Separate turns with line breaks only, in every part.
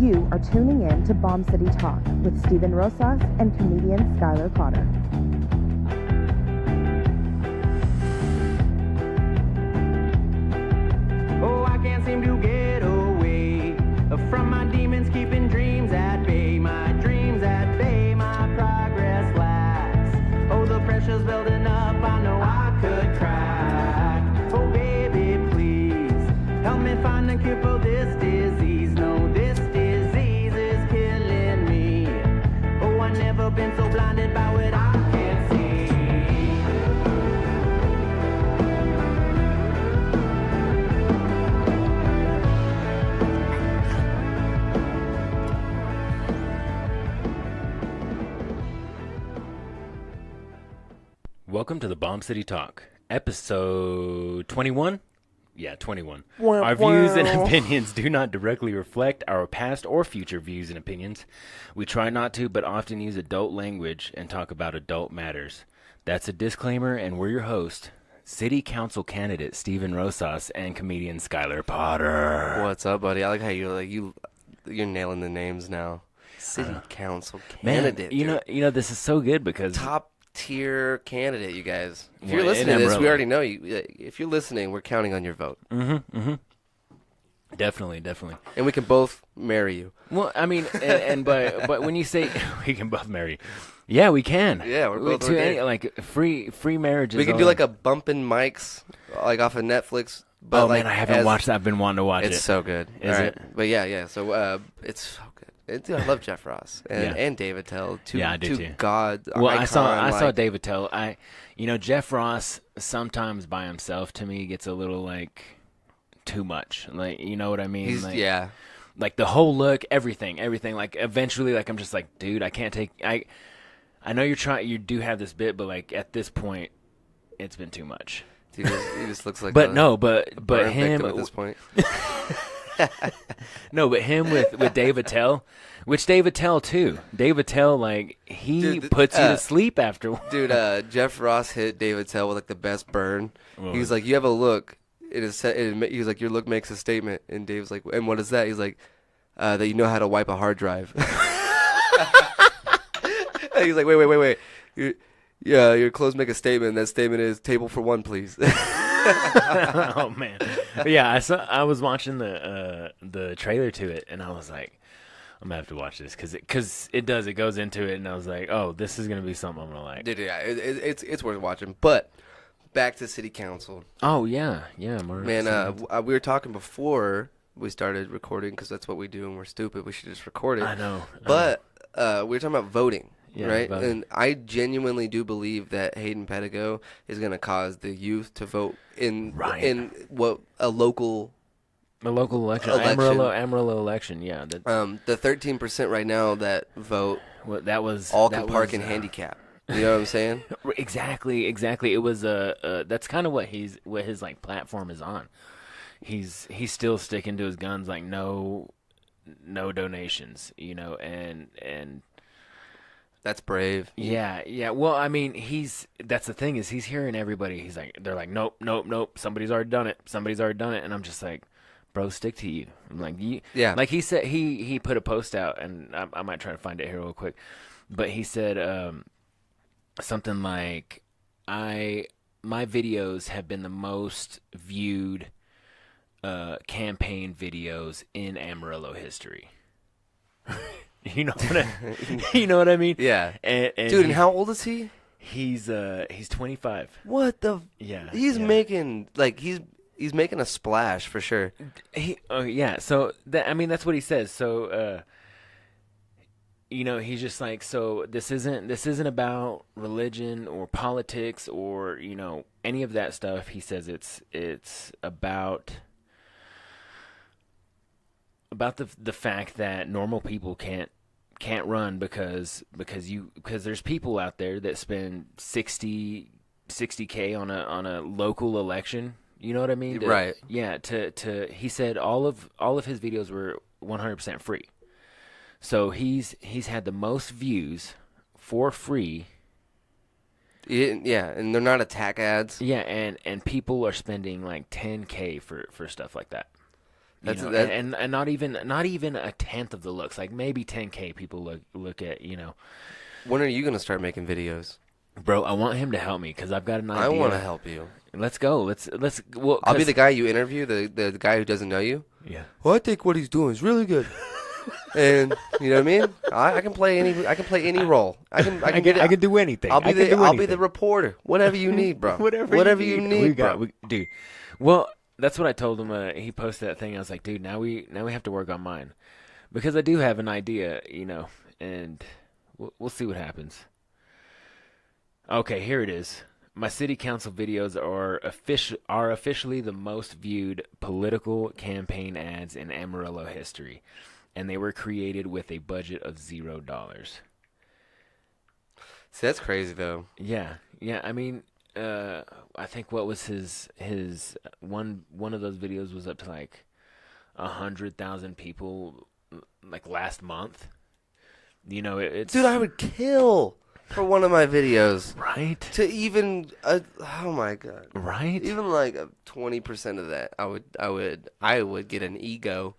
You are tuning in to Bomb City Talk with Steven Rosas and comedian Skylar Potter.
Oh, I can't seem to get away from my demons, keeping dreams at bay. My dreams at bay, my progress lacks. Oh, the pressure's building up, I know I could crack. Oh, baby, please help me find the cure for this disease. No, this disease is killing me. Oh, I've never been so blinded by what I can't see.
Welcome to the Bomb City Talk, episode 21? Yeah, 21. Our views and opinions do not directly reflect our past or future views and opinions. We try not to, but often use adult language and talk about adult matters. That's a disclaimer, and we're your host, City Council candidate Steven Rosas and comedian Skylar Potter.
What's up, buddy? I like how you're nailing the names now. City Council candidate.
Man, you know, this is so good because
top tier candidate, you guys. If
Well,
you're listening
in
to this, we
Amarillo.
already know you. If you're listening, we're counting on your vote,
Definitely.
and we can both marry you.
Well, I mean, and but when you say we can both marry, yeah, we can.
Yeah, we're both
to
okay.
like free marriages.
We could do like a bumpin' mics, like off of Netflix. But
Oh
like
man, I haven't watched that. I've been wanting to watch
It's
it.
so good.
Is
All
it?
But yeah. So it's so good. Dude, I love Jeff Ross and David Tell.
Yeah, I do
two
too.
God.
Well, I saw
like,
David Tell. Jeff Ross sometimes by himself to me gets a little like too much. Like, you know what I mean?
He's
Like, like the whole look, everything. Like eventually, like I'm just like, dude, I can't take. I know you do have this bit, but like at this point, it's been too much.
Dude, he just looks like.
But
a
but him
victim at this point.
No, but him with David Tell, which David Tell too. David Tell, like he
Dude,
puts you to sleep after.
Dude, Jeff Ross hit David Tell with like the best burn.
What
He was
was
like, "You have a look. He was like, "Your look makes a statement." And Dave's like, "And what is that?" He's like, "That you know how to wipe a hard drive." And he's like, "Wait. Your clothes make a statement. That statement is table for one, please."
Oh man, but yeah, I was watching the trailer to it, and I was like, I'm gonna have to watch this because it goes into it, and I was like, oh, this is gonna be something I'm gonna like.
Dude, yeah, it's worth watching. But back to City Council.
Oh yeah, Mark.
Man, we were talking before we started recording because that's what we do, and we're stupid. We should just record it.
I know.
But we were talking about voting,
Yeah,
right?
voting.
And I genuinely do believe that Hayden Pedigo is going to cause the youth to vote in what a local.
The local election, Amarillo election, yeah.
The 13% right now that vote
That was
all
that
can park
was,
in handicap. You know what I'm saying?
Exactly. It was that's kind of what his like platform is on. He's still sticking to his guns, like no donations, you know, and
That's brave.
yeah. Well, I mean, that's the thing is he's hearing everybody. They're like, nope. Somebody's already done it, and I'm just like, bro, stick to you. I'm like,
Yeah.
Like he said, he put a post out, and I might try to find it here real quick, but he said something like, my videos have been the most viewed campaign videos in Amarillo history. You know what I mean?
Yeah.
And
Dude, and how old is he?
He's 25.
What the?
Yeah.
He's
yeah.
making like he's making a splash for sure.
Yeah. So that's what he says. So he's just like, so this isn't about religion or politics or any of that stuff. He says it's about the fact that normal people can't run because there's people out there that spend 60K on a local election. You know what I mean?
Right.
Yeah. He said all of his videos were 100% free. So he's had the most views for free.
Yeah, and they're not attack ads.
Yeah, and people are spending like 10K for stuff like that. You know, and not even a tenth of the looks. Like maybe 10K people look at, you know.
When are you gonna start making videos?
Bro, I want him to help me because I've got an idea.
I want to help you.
Let's go. Let's. Well,
I'll be the guy you interview, the guy who doesn't know you.
Yeah.
Well, I think what he's doing is really good. And you know what I mean? I can play any role. I can
do anything.
I'll be the reporter. Whatever you need, bro. Whatever you need, bro.
Dude. Well, that's what I told him. He posted that thing. I was like, dude, now we have to work on mine because I do have an idea, you know, and we'll see what happens. Okay, here it is. My city council videos are officially the most viewed political campaign ads in Amarillo history, and they were created with a budget of $0.
See, that's crazy though.
Yeah. I mean, I think what was his one of those videos was up to like 100,000 people like last month. You know, it's
dude, I would kill for one of my videos,
right?
To even, oh my god,
right?
Even like 20% of that, I would get an ego.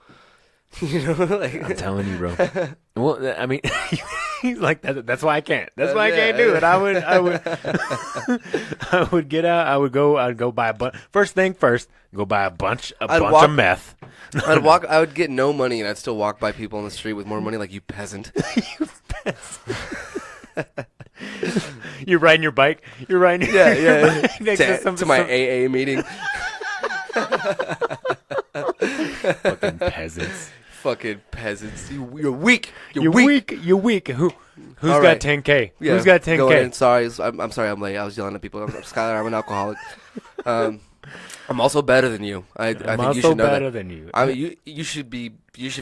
You know, like
I'm telling you, bro. Well, I mean, he's like that's why I can't. That's why I can't do it. I would get out. I'd go buy a bunch. First thing first, go buy a bunch of meth.
I would get no money, and I'd still walk by people on the street with more money, like you peasant.
You peasant. You're riding your bike. You're riding.
Yeah. To my AA meeting.
Fucking peasants.
Fucking peasants. You're weak.
You're weak. You're weak. Who's got 10K?
Yeah,
who's got 10K?
Go ahead. Sorry. I'm sorry I'm late. I was yelling at people. I'm Skylar. I'm an alcoholic. I'm also better than you. I think you should know
better
that.
Than you.
I mean, you should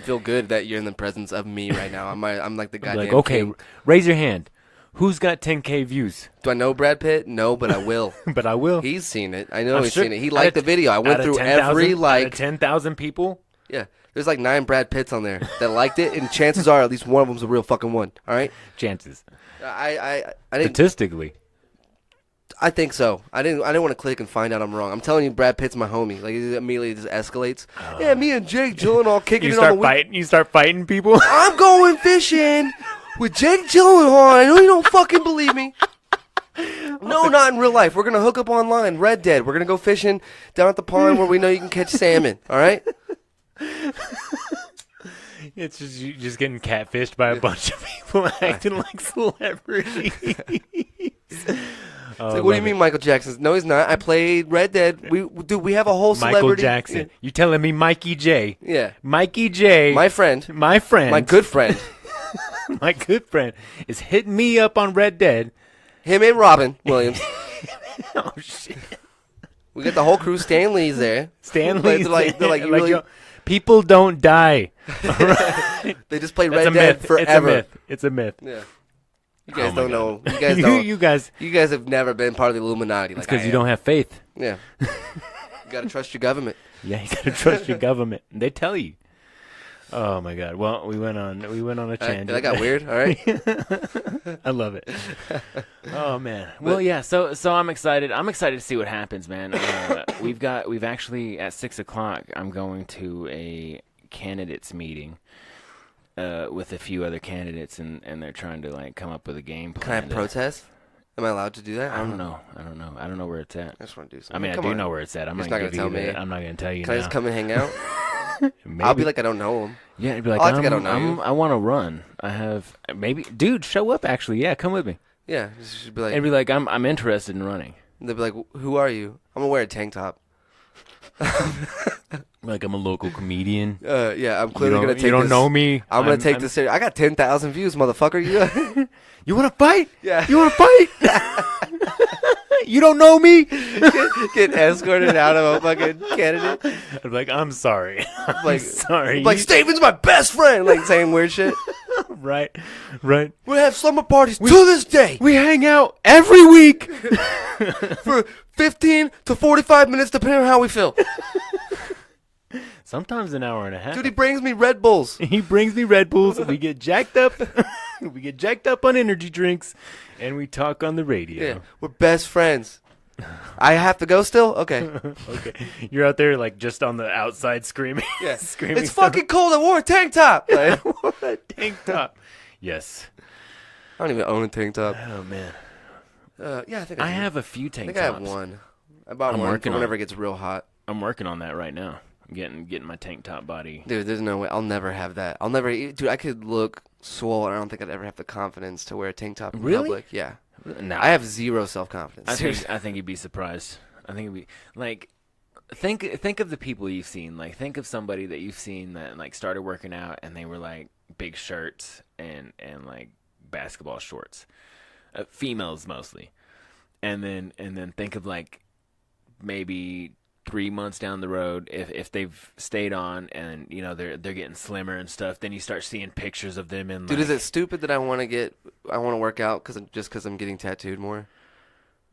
feel good that you're in the presence of me right now. I'm like the goddamn
like, okay,
king.
Raise your hand. Who's got 10K views?
Do I know Brad Pitt? No, but I will.
But I will.
He's seen it. I know he's seen it. He liked the video. I went through every like
10,000 people.
Yeah, there's like 9 Brad Pitts on there that liked it, and chances are at least one of them's a real fucking one. All right.
Chances.
I didn't.
Statistically.
I think so. I didn't want to click and find out I'm wrong. I'm telling you, Brad Pitt's my homie. Like, it immediately just escalates. Yeah, me and Jake Gyllenhaal kicking it on the week.
You start fighting people.
I'm going fishing with Jake Gyllenhaal. I know you don't fucking believe me. No, not in real life. We're gonna hook up online. Red Dead. We're gonna go fishing down at the pond where we know you can catch salmon. All right.
It's just you just getting catfished by a bunch of people acting like celebrities.
Like, what do you mean Michael Jackson? No, he's not. I played Red Dead. We have a whole celebrity.
Michael Jackson. Yeah. You telling me Mikey J?
Yeah.
Mikey J.
My friend.
My
good friend.
My good friend is hitting me up on Red Dead.
Him and Robin Williams.
Oh, shit.
We got the whole crew. Stanley's there.
Stanley's
like you really...
Yo, people don't die. Right?
They just play Red Dead forever.
It's a myth.
Yeah. You guys don't know. You guys don't. You guys have never been part of the Illuminati.
It's because you don't have faith.
Yeah. You gotta trust your government.
Yeah, you gotta trust your government. They tell you. Oh my God! Well, we went on a tangent.
That got weird. All right.
I love it. Oh man. Well, yeah. So I'm excited. I'm excited to see what happens, man. We've actually at 6:00. I'm going to a candidates meeting. With a few other candidates, and they're trying to like come up with a game plan.
Can I protest? Am I allowed to do that?
I don't know. I don't know where it's at.
I just want to do something.
I mean, I do know where it's at. I'm not going to tell you. I'm not going to tell you.
Can I just come and hang out?
Maybe.
I'll be like I don't know him.
Yeah, I'd be like,
I don't know you.
I want to run. I have maybe, dude, show up. Actually, yeah, come with me.
Yeah, just be like,
and be like, I'm interested in running.
They'll be like, who are you? I'm gonna wear a tank top.
Like I'm a local comedian.
Yeah, I'm clearly gonna take this.
You don't know me.
I'm gonna take this serious. I got 10,000 views, motherfucker.
You want to fight?
Yeah.
You want to fight? You don't know me?
Get escorted out of a fucking candidate.
I'm like, I'm sorry. I'm sorry.
Like, Steven's my best friend. Like, saying weird shit.
Right.
We have slumber parties to this day.
We hang out every week.
For 15 to 45 minutes, depending on how we feel.
Sometimes an hour and a half.
Dude, he brings me Red Bulls.
He brings me Red Bulls. We get jacked up. We get jacked up on energy drinks, and we talk on the radio.
Yeah, we're best friends. I have to go still? Okay.
Okay. You're out there like just on the outside screaming.
Yeah.
Screaming
It's fucking cold. I wore a tank top. Like,
a tank top. Yes.
I don't even own a tank top.
Oh man.
Yeah, I think
I
do.
have a few
I
tank
think I
tops.
have one. I bought
I'm
one
working
for
on
whenever
it.
it gets real hot.
I'm working on that right now. I'm getting my tank top body.
Dude, there's no way. I'll never have that. I'll never. Dude, I could look swole. I don't think I'd ever have the confidence to wear a tank top in
Really?
public. Yeah.
No,
I have zero self-confidence.
I think you'd be surprised. I think it'd be like think of the people you've seen. Like think of somebody that you've seen that like started working out and they were like big shirts and like basketball shorts. Females mostly. And then think of like maybe 3 months down the road, if they've stayed on and you know they're getting slimmer and stuff, then you start seeing pictures of them in.
Dude,
like,
is it stupid that I want to work out because I'm getting tattooed more?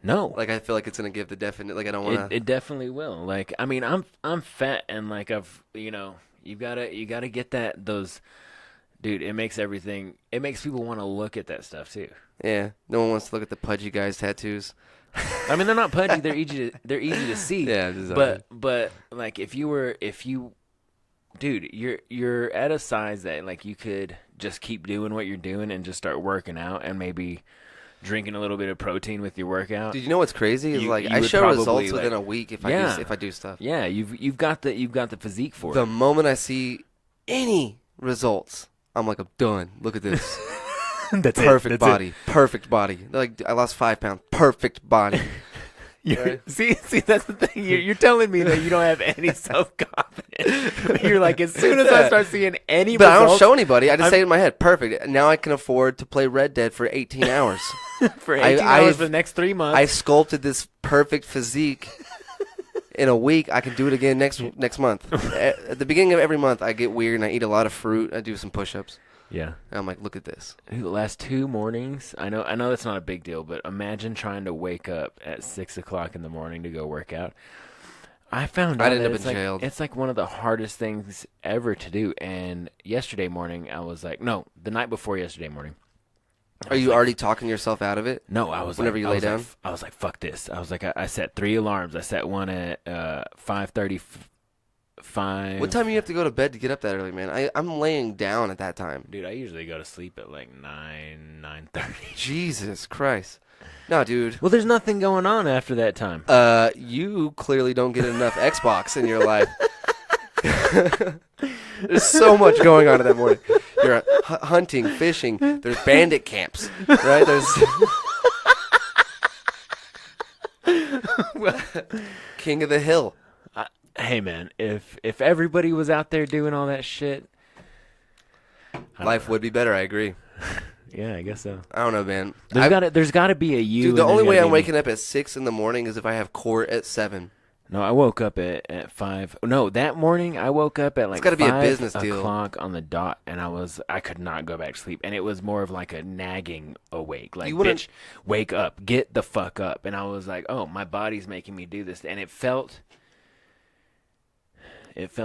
no,
Like I feel like it's gonna give the definite. Like I don't want to.
it definitely will. Like I mean, I'm fat and like you gotta get those. Dude, it makes people want to look at that stuff too.
Yeah, no one wants to look at the pudgy guy's tattoos.
I mean, they're not pudgy. They're easy to see.
Yeah, exactly.
but like if you, dude, you're at a size that like you could just keep doing what you're doing and just start working out and maybe drinking a little bit of protein with your workout.
Dude, you know what's crazy is
You-
like
you
I
would
show
probably,
results within
like-
a week if
Yeah.
I do stuff.
Yeah, you've got the physique for
The
it.
moment I see any results, I'm like, I'm done. Look at this.
That's
Perfect body. Perfect body. Like I lost 5 pounds. Perfect body.
Right. See, that's the thing. You're telling me that you don't have any self confidence. You're like, as soon as I start seeing any
But I don't
results
show anybody. I just say it in my head. Perfect. Now I can afford to play Red Dead for 18 hours.
for 18 hours
I've-
for the next 3 months,
I sculpted this perfect physique. In a week, I can do it again next month. At the beginning of every month, I get weird and I eat a lot of fruit. I do some push-ups.
yeah.
And I'm like, look at this.
The last 2 mornings, I know that's not a big deal, but imagine trying to wake up at 6 o'clock in the morning to go work out. I found out
I'd end
that
up
it's
in
like,
jail.
it's like one of the hardest things ever to do. And yesterday morning, I was like, no, the night before yesterday morning.
Are you already talking yourself out of it?
No, I was
Whenever
like,
you
I
lay
was like,
down?
I was like, fuck this. I was like, I set 3 alarms. I set one at 5:35.
What time do you have to go to bed to get up that early, man? I'm laying down at that time.
Dude, I usually go to sleep at like 9:30.
Jesus Christ. No, dude.
Well, there's nothing going on after that time.
You clearly don't get enough Xbox in your life. There's so much going on in that morning. You're hunting, fishing. There's bandit camps, right? There's King of the Hill.
Hey, man, if everybody was out there doing all that shit,
Life would be better. I agree.
yeah, I guess so.
I don't know, man.
There's got to be a you.
Dude, the
and
only
there's
way
gotta
I'm
be me.
waking up at 6 in the morning is if I have court at 7.
No, I woke up at 5. No, that morning I woke up at like
gotta be a
5
business deal.
o'clock on the dot, and I could not go back to sleep, and it was more of like a nagging awake, like
You wouldn't-
bitch, wake up, get the fuck up, and I was like, oh, my body's making me do this, and it felt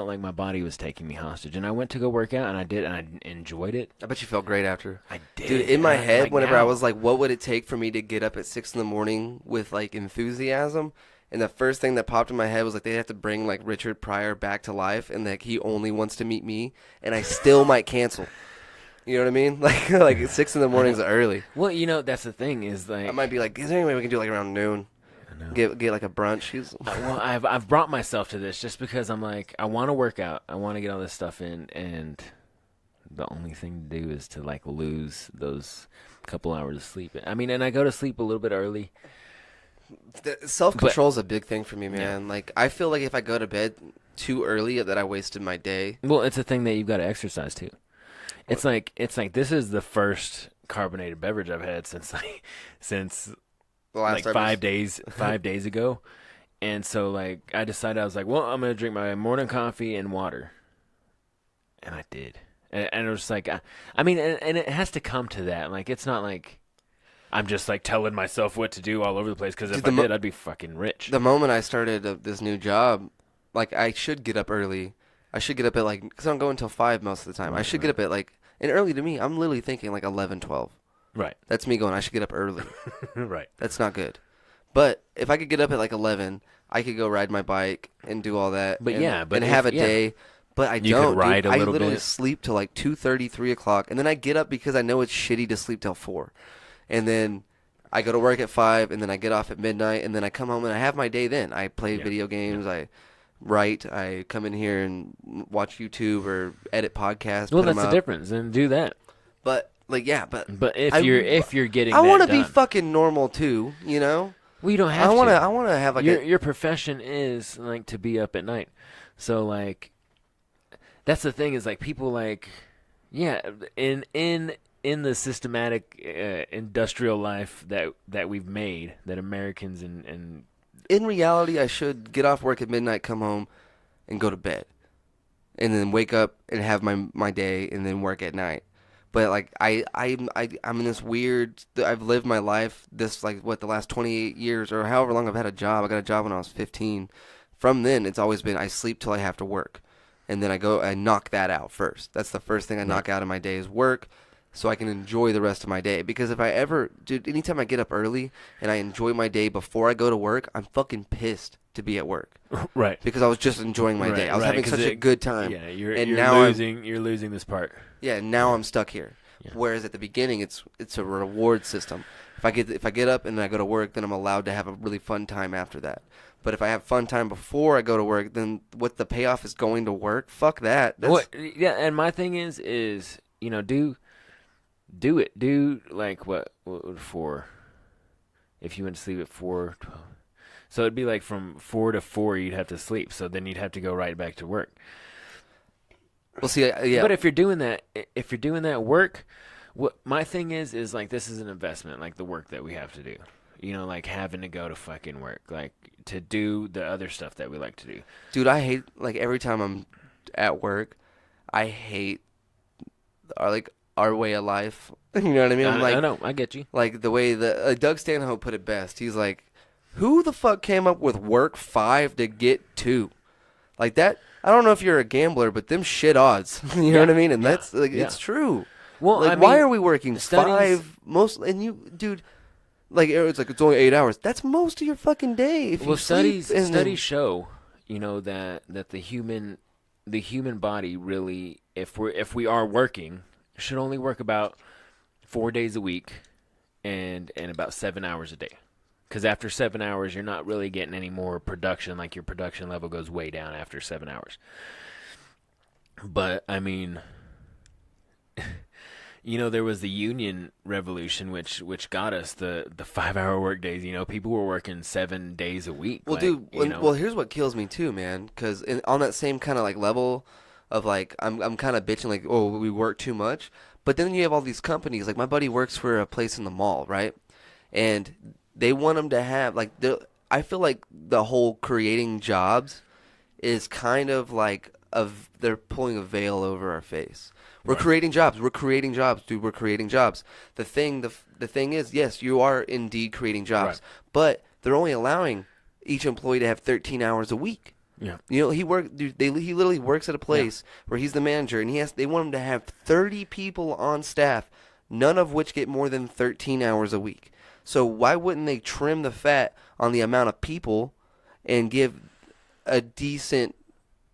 like my body was taking me hostage, and I went to go work out, and I did, and I enjoyed it.
I bet you felt great after.
I did,
Dude, in my
and
head,
like
whenever
now-
I was like, what would it take for me to get up at 6 in the morning with like enthusiasm? And the first thing that popped in my head was like they have to bring like Richard Pryor back to life, and like he only wants to meet me, and I still might cancel. You know what I mean? Like 6 in the morning is early.
well, you know, that's the thing is like
I might be like, is there any way we can do like around noon? Get like a brunch.
Well, I've brought myself to this just because I'm like, I want to work out, I want to get all this stuff in, and the only thing to do is to like lose those couple hours of sleep. I mean, and I go to sleep a little bit early.
Self control is a big thing for me, man. Like I feel like if I go to bed too early, that I wasted my day.
Well, it's a thing that you've got to exercise too. It's like this is the first carbonated beverage I've had since
The last
like
time
5 days ago. And so like I decided, I was like, well, I'm going to drink my morning coffee and water. And I did. And it was like, I mean, and it has to come to that. Like, it's not like I'm just like telling myself what to do all over the place. Because if
Dude,
I did, I'd be fucking rich.
The moment I started this new job, like I should get up early. I should get up at like, because I don't go until 5 most of the time. I should get up at like, and early to me, I'm literally thinking like 11, 12.
Right.
That's me going, I should get up early.
Right.
That's not good. But if I could get up at like 11, I could go ride my bike and do all that.
But
and have a day. But I
You
don't.
could ride
dude.
a
I
little
literally
bit.
sleep till like 2:30, 3 o'clock, and then I get up because I know it's shitty to sleep till 4, and then I go to work at 5, and then I get off at midnight, and then I come home and I have my day. Then I play video games. I write. I come in here and watch YouTube or edit podcasts.
Well,
put 'em
that's the
out.
difference. Then do that.
But like, yeah, but
If
I-
you're getting,
I
want
to be fucking normal too. You know.
Well, you don't have
I
to.
I want to have like
your profession is like to be up at night, so like that's the thing is like people like in the systematic industrial life that we've made that Americans and
in reality, I should get off work at midnight, come home, and go to bed, and then wake up and have my day, and then work at night. But like I'm in this weird. I've lived my life this like the last 28 years or however long I've had a job. I got a job when I was 15. From then, it's always been I sleep till I have to work, and then I knock that out first. That's the first thing I knock out of my day is work, so I can enjoy the rest of my day. Because if I ever, dude, anytime I get up early and I enjoy my day before I go to work, I'm fucking pissed to be at work.
right.
Because I was just enjoying my day. I was having
'cause
such a good time.
Yeah, you're
now
you're losing this part.
Yeah, now I'm stuck here. Yeah. Whereas at the beginning, it's a reward system. If I get up and I go to work, then I'm allowed to have a really fun time after that. But if I have fun time before I go to work, then what the payoff is going to work? Fuck that.
Yeah, and my thing is do it. Do like what 4? If you went to sleep at 4, 12. So it'd be like from 4 to 4 you'd have to sleep. So then you'd have to go right back to work.
Well, see, yeah.
But if you're doing that work, what my thing is like this is an investment, like the work that we have to do. You know, like having to go to fucking work, like to do the other stuff that we like to do.
Dude, I hate like every time I'm at work, I hate our way of life. You know what I mean?
I know, I get you.
Like the way that Doug Stanhope put it best. He's like, "Who the fuck came up with work 5 to get 2?" Like that. I don't know if you're a gambler, but them shit odds. You know what I mean? And that's like it's true.
Well,
like,
I mean,
why are we working
studies-
5 most? And you, dude, like it's only 8 hours. That's most of your fucking day. If you
studies
sleep and
studies show, you know, that the human body really, if we are working, should only work about 4 days a week, and about 7 hours a day. Because after 7 hours, you're not really getting any more production. Like your production level goes way down after 7 hours. But I mean, you know, there was the union revolution, which got us the 5-hour work days. You know, people were working 7 days a week.
Well,
like,
dude,
you know,
well, here's what kills me too, man. Because on that same kind of like level of like, I'm kind of bitching like, oh, we work too much. But then you have all these companies. Like my buddy works for a place in the mall, right? And they want them to have like I feel like the whole creating jobs is kind of like they're pulling a veil over our face. We're creating jobs. We're creating jobs, dude. We're creating jobs. The thing is, yes, you are indeed creating jobs, but they're only allowing each employee to have 13 hours a week.
Yeah.
You know, he literally works at a place where he's the manager, and they want him to have 30 people on staff, none of which get more than 13 hours a week. So why wouldn't they trim the fat on the amount of people and give a decent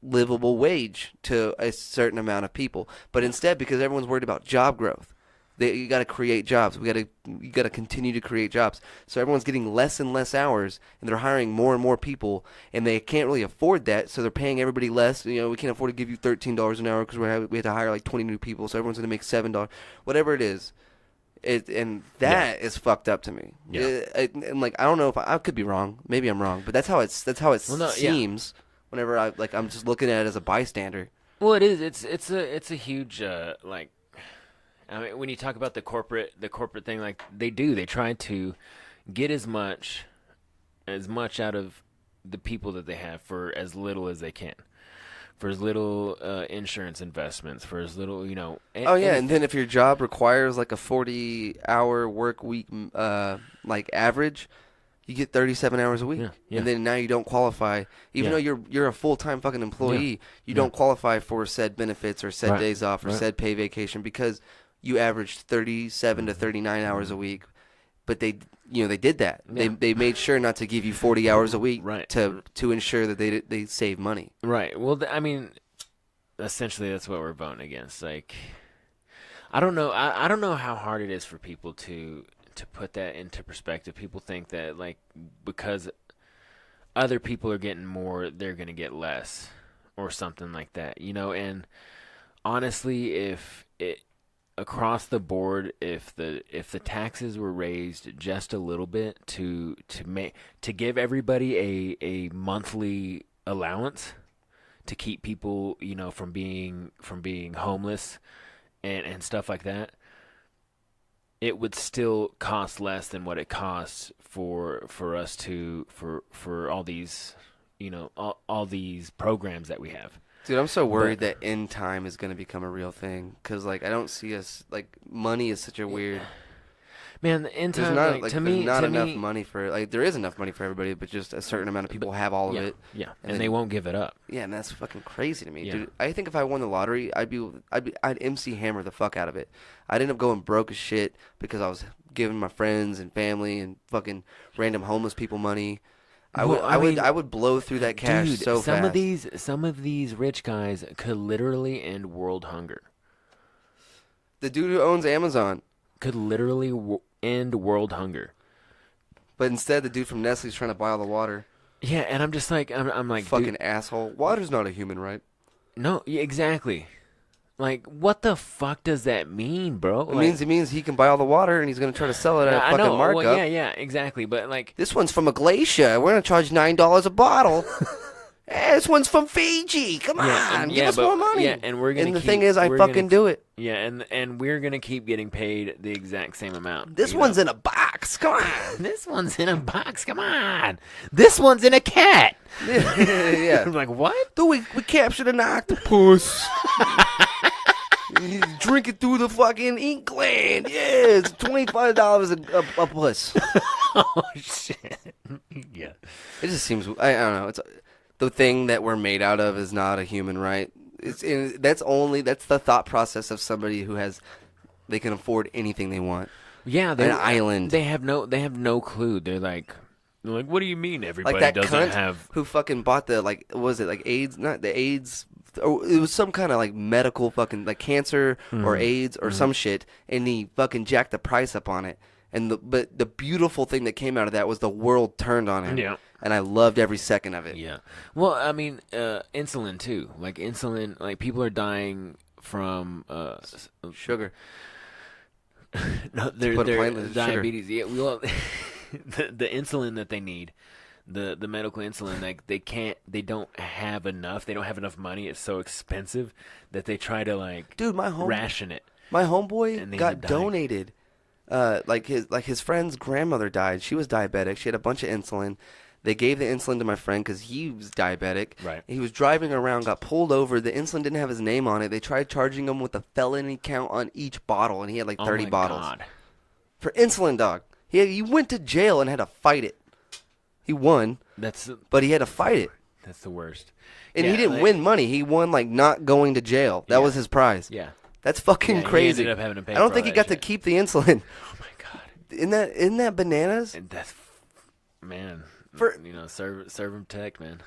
livable wage to a certain amount of people? But instead, because everyone's worried about job growth, you got to create jobs. You got to continue to create jobs. So everyone's getting less and less hours, and they're hiring more and more people, and they can't really afford that. So they're paying everybody less. You know, we can't afford to give you $13 an hour because we had to hire like 20 new people. So everyone's going to make $7, whatever it is. And that is fucked up to me.
Yeah.
And like I don't know if I could be wrong. Maybe I'm wrong, but that's how it seems. Whenever I'm just looking at it as a bystander.
Well, it is. It's a huge like. I mean, when you talk about the corporate thing, like they try to get as much out of the people that they have for as little as they can. For as little insurance investments, for as little, you know.
And then if your job requires like a 40-hour work week, like average, you get 37 hours a week, and then now you don't qualify, even though you're a full-time fucking employee. You don't qualify for said benefits or said days off or said pay vacation because you averaged 37 to 39 hours a week. but they did that.
Yeah.
They made sure not to give you 40 hours a week
Right.
to ensure that they save money.
Right. Well, I mean, essentially, that's what we're voting against. Like, I don't know. I don't know how hard it is for people to put that into perspective. People think that like because other people are getting more, they're gonna get less, or something like that. You know. And honestly, if it across the board, if the taxes were raised just a little bit to give everybody a monthly allowance to keep people, you know, from being homeless and stuff like that, it would still cost less than what it costs for us to for all these, you know, all these programs that we have.
Dude, I'm so worried that in time is going to become a real thing because, like, I don't see us like money is such a weird.
Man, the in time,
there's not enough
me,
money for like there is enough money for everybody, but just a certain amount of people have all of it.
Yeah,
and
and they won't give it up.
Yeah, and that's fucking crazy to me,
Yeah.
dude. I think if I won the lottery, I'd MC Hammer the fuck out of it. I'd end up going broke as shit because I was giving my friends and family and fucking random homeless people money. I would blow through that cash
Dude,
so fast.
Some of these rich guys could literally end world hunger.
The dude who owns Amazon,
Could literally end world hunger.
but instead the dude from Nestle's trying to buy all the water.
Yeah, and I'm just like, I'm like,
Fucking
dude,
asshole. Water's not a human right.
no, yeah, exactly. Like, what the fuck does that mean, bro?
It means he can buy all the water and he's gonna try to sell it at a
I
fucking
know.
markup.
Well, yeah, exactly. But like,
This one's from a glacier. We're gonna charge $9 a bottle. This one's from Fiji. Come on, give us more money.
Yeah, and we're gonna.
And the
keep,
thing is, I
we're
fucking
gonna,
do it.
Yeah, and we're gonna keep getting paid the exact same amount.
This one's in a box. Come on.
This one's in a box. Come on. This one's in a cat.
Yeah.
I'm like, what?
Dude, we captured an octopus. He's drinking through the fucking ink gland. Yeah, it's $25 a puss.
Oh shit. Yeah.
It just seems, I don't know. It's the thing that we're made out of is not a human right. That's the thought process of somebody who they can afford anything they want.
Yeah,
An island.
They have no clue. They're like, what do you mean everybody
Like that
doesn't
cunt
have?
who fucking bought the, like, what was it, like AIDS? Not the AIDS. Or it was some kind of like medical fucking like cancer or AIDS or some shit, and he fucking jacked the price up on it. But the beautiful thing that came out of that was the world turned on him.
Yeah.
And I loved every second of it.
Yeah. Well, I mean, insulin too. Like insulin, like people are dying from
Sugar.
no, they're
Put a plant in sugar.
diabetes. Yeah, well, the insulin that they need, the medical insulin, like they don't have enough. They don't have enough money. It's so expensive that they try to like
Dude,
ration it.
my
And
homeboy
they
got
end up dying.
donated. Like his friend's grandmother died. She was diabetic. She had a bunch of insulin. They gave the insulin to my friend because he was diabetic.
Right.
He was driving around, got pulled over. The insulin didn't have his name on it. They tried charging him with a felony count on each bottle, and he had like 30
oh my
bottles
God.
for insulin, dog. He went to jail and had to fight it. He won,
That's
but he had to fight it.
the worst.
And
Yeah,
he didn't
like-
win money. He won like not going to jail. That
Yeah.
was his prize.
Yeah.
That's fucking
Yeah, he
crazy.
ended up having to pay
I don't
for
think
all
he
that
got to
shit.
keep the insulin.
Oh my God.
Isn't that bananas?
And that's man.
For-
serve and protect, man.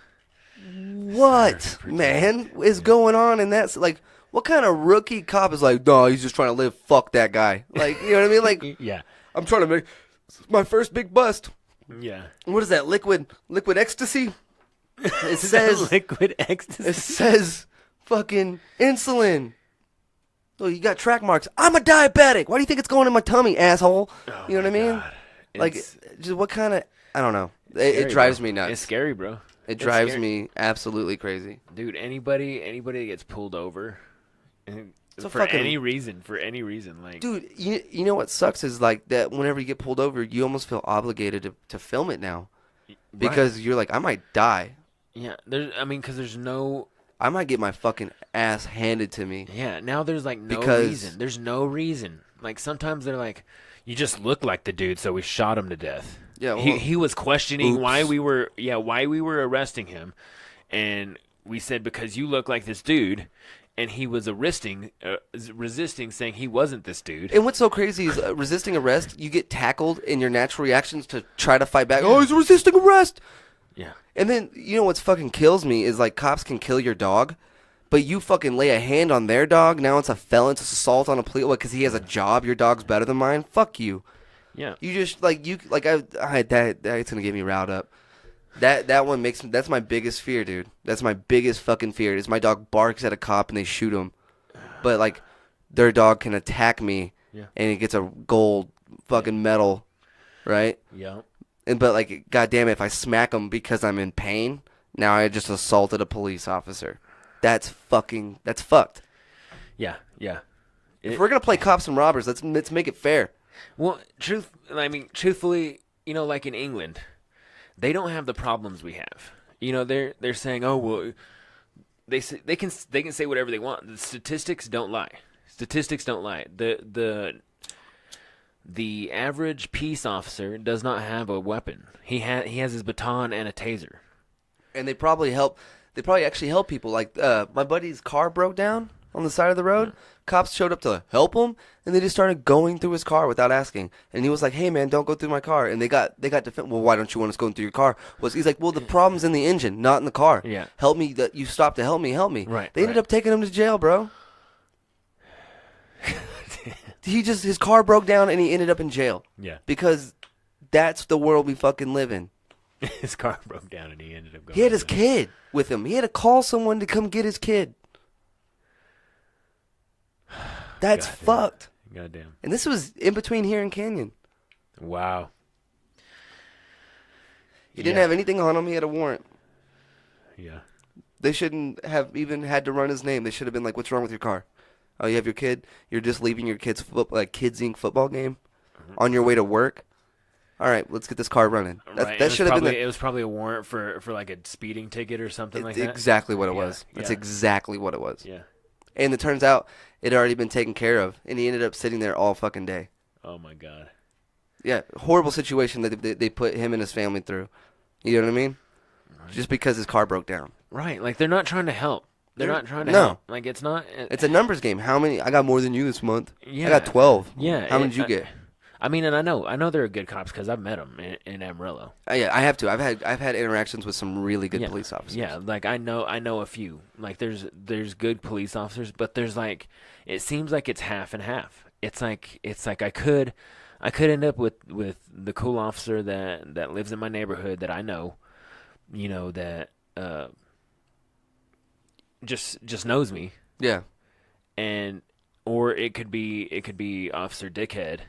What, man, is going on? And that's like, what kind of rookie cop is like, no, he's just trying to live. Fuck that guy. Like, you know what I mean? Like,
Yeah.
I'm trying to make my first big bust.
Yeah.
What is that? Liquid ecstasy? It says
liquid ecstasy.
it says fucking insulin. Oh, you got track marks. I'm a diabetic. Why do you think it's going in my tummy, asshole?
Oh
You know what I
my
mean?
God.
Like,
It's
just what kind of? I don't know.
scary,
It drives
bro.
me nuts.
It's scary, bro.
It
It's
drives
scary.
me absolutely crazy.
Dude, anybody that gets pulled over and
a
for
fucking-
any reason, like
Dude, you know what sucks is like that whenever you get pulled over, you almost feel obligated to film it now. Because you're like, I might die.
yeah, cuz there's no
I might get my fucking ass handed to me.
now there's like no
Because-
reason. There's no reason. Like sometimes they're like you just look like the dude so we shot him to death.
Yeah, well,
he was questioning
oops.
why we were arresting him and we said because you look like this dude, and he was resisting, saying he wasn't this dude.
And what's so crazy is resisting arrest, you get tackled in your natural reactions to try to fight back. Oh, he's resisting arrest.
Yeah.
And then, you know what's fucking kills me is, like, cops can kill your dog, but you fucking lay a hand on their dog, now it's a felon, it's assault on a police, because he has a job, your dog's better than mine? Fuck you.
Yeah.
You just, like, that's gonna get me riled up. That one that's my biggest fear, dude. That's my biggest fucking fear, is my dog barks at a cop and they shoot him. But, like, their dog can attack me, and it gets a gold fucking medal, right?
Yeah.
But, like, goddamn it, if I smack him because I'm in pain, now I just assaulted a police officer. That's fucked.
Yeah.
If we're gonna play cops and robbers, let's make it fair.
Well, truthfully, you know, like in England, they don't have the problems we have. You know, they're saying, oh well, they can say whatever they want. The statistics don't lie. The average peace officer does not have a weapon. He has his baton and a taser.
And they probably actually help people. Like, my buddy's car broke down on the side of the road. Cops showed up to help him, and they just started going through his car without asking. And he was like, hey man, don't go through my car. And they got defense. Well, why don't you want us going through your car? He's like, well, the problem's in the engine, not in the car.
Yeah.
Help me, that you stopped to help me.
Right.
They ended up taking him to jail, bro. His car broke down and he ended up in jail.
Yeah.
Because that's the world we fucking live in.
His car broke down and he ended up going.
He had his kid with him. He had to call someone to come get his kid. That's fucked.
Goddamn.
And this was in between here and Canyon.
Wow.
He didn't have anything on him. He had a warrant.
Yeah.
They shouldn't have even had to run his name. They should have been like, what's wrong with your car? Oh, you have your kid? You're just leaving your kid's Kids Inc. football game on your way to work? All right, let's get this car running. That should have been.
It was probably a warrant for like a speeding ticket or something like that.
Exactly what it was. That's exactly what it was.
Yeah.
And it turns out it had already been taken care of, and he ended up sitting there all fucking day.
Oh my god.
Yeah, horrible situation that they put him and his family through. You know what I mean? Right. Just because his car broke down.
Right, like they're not trying to help. They're not trying to help. Like it's not.
It's a numbers game. How many? I got more than you this month.
Yeah.
I got 12.
Yeah.
How many did you get?
I mean, and I know they're good cops because I've met them in Amarillo.
Yeah, I have to. I've had interactions with some really good police officers.
Yeah, like I know a few. Like there's good police officers, but there's like it seems like it's half and half. It's like I could end up with the cool officer that lives in my neighborhood that I know, you know, that just knows me.
Yeah.
Or it could be Officer Dickhead.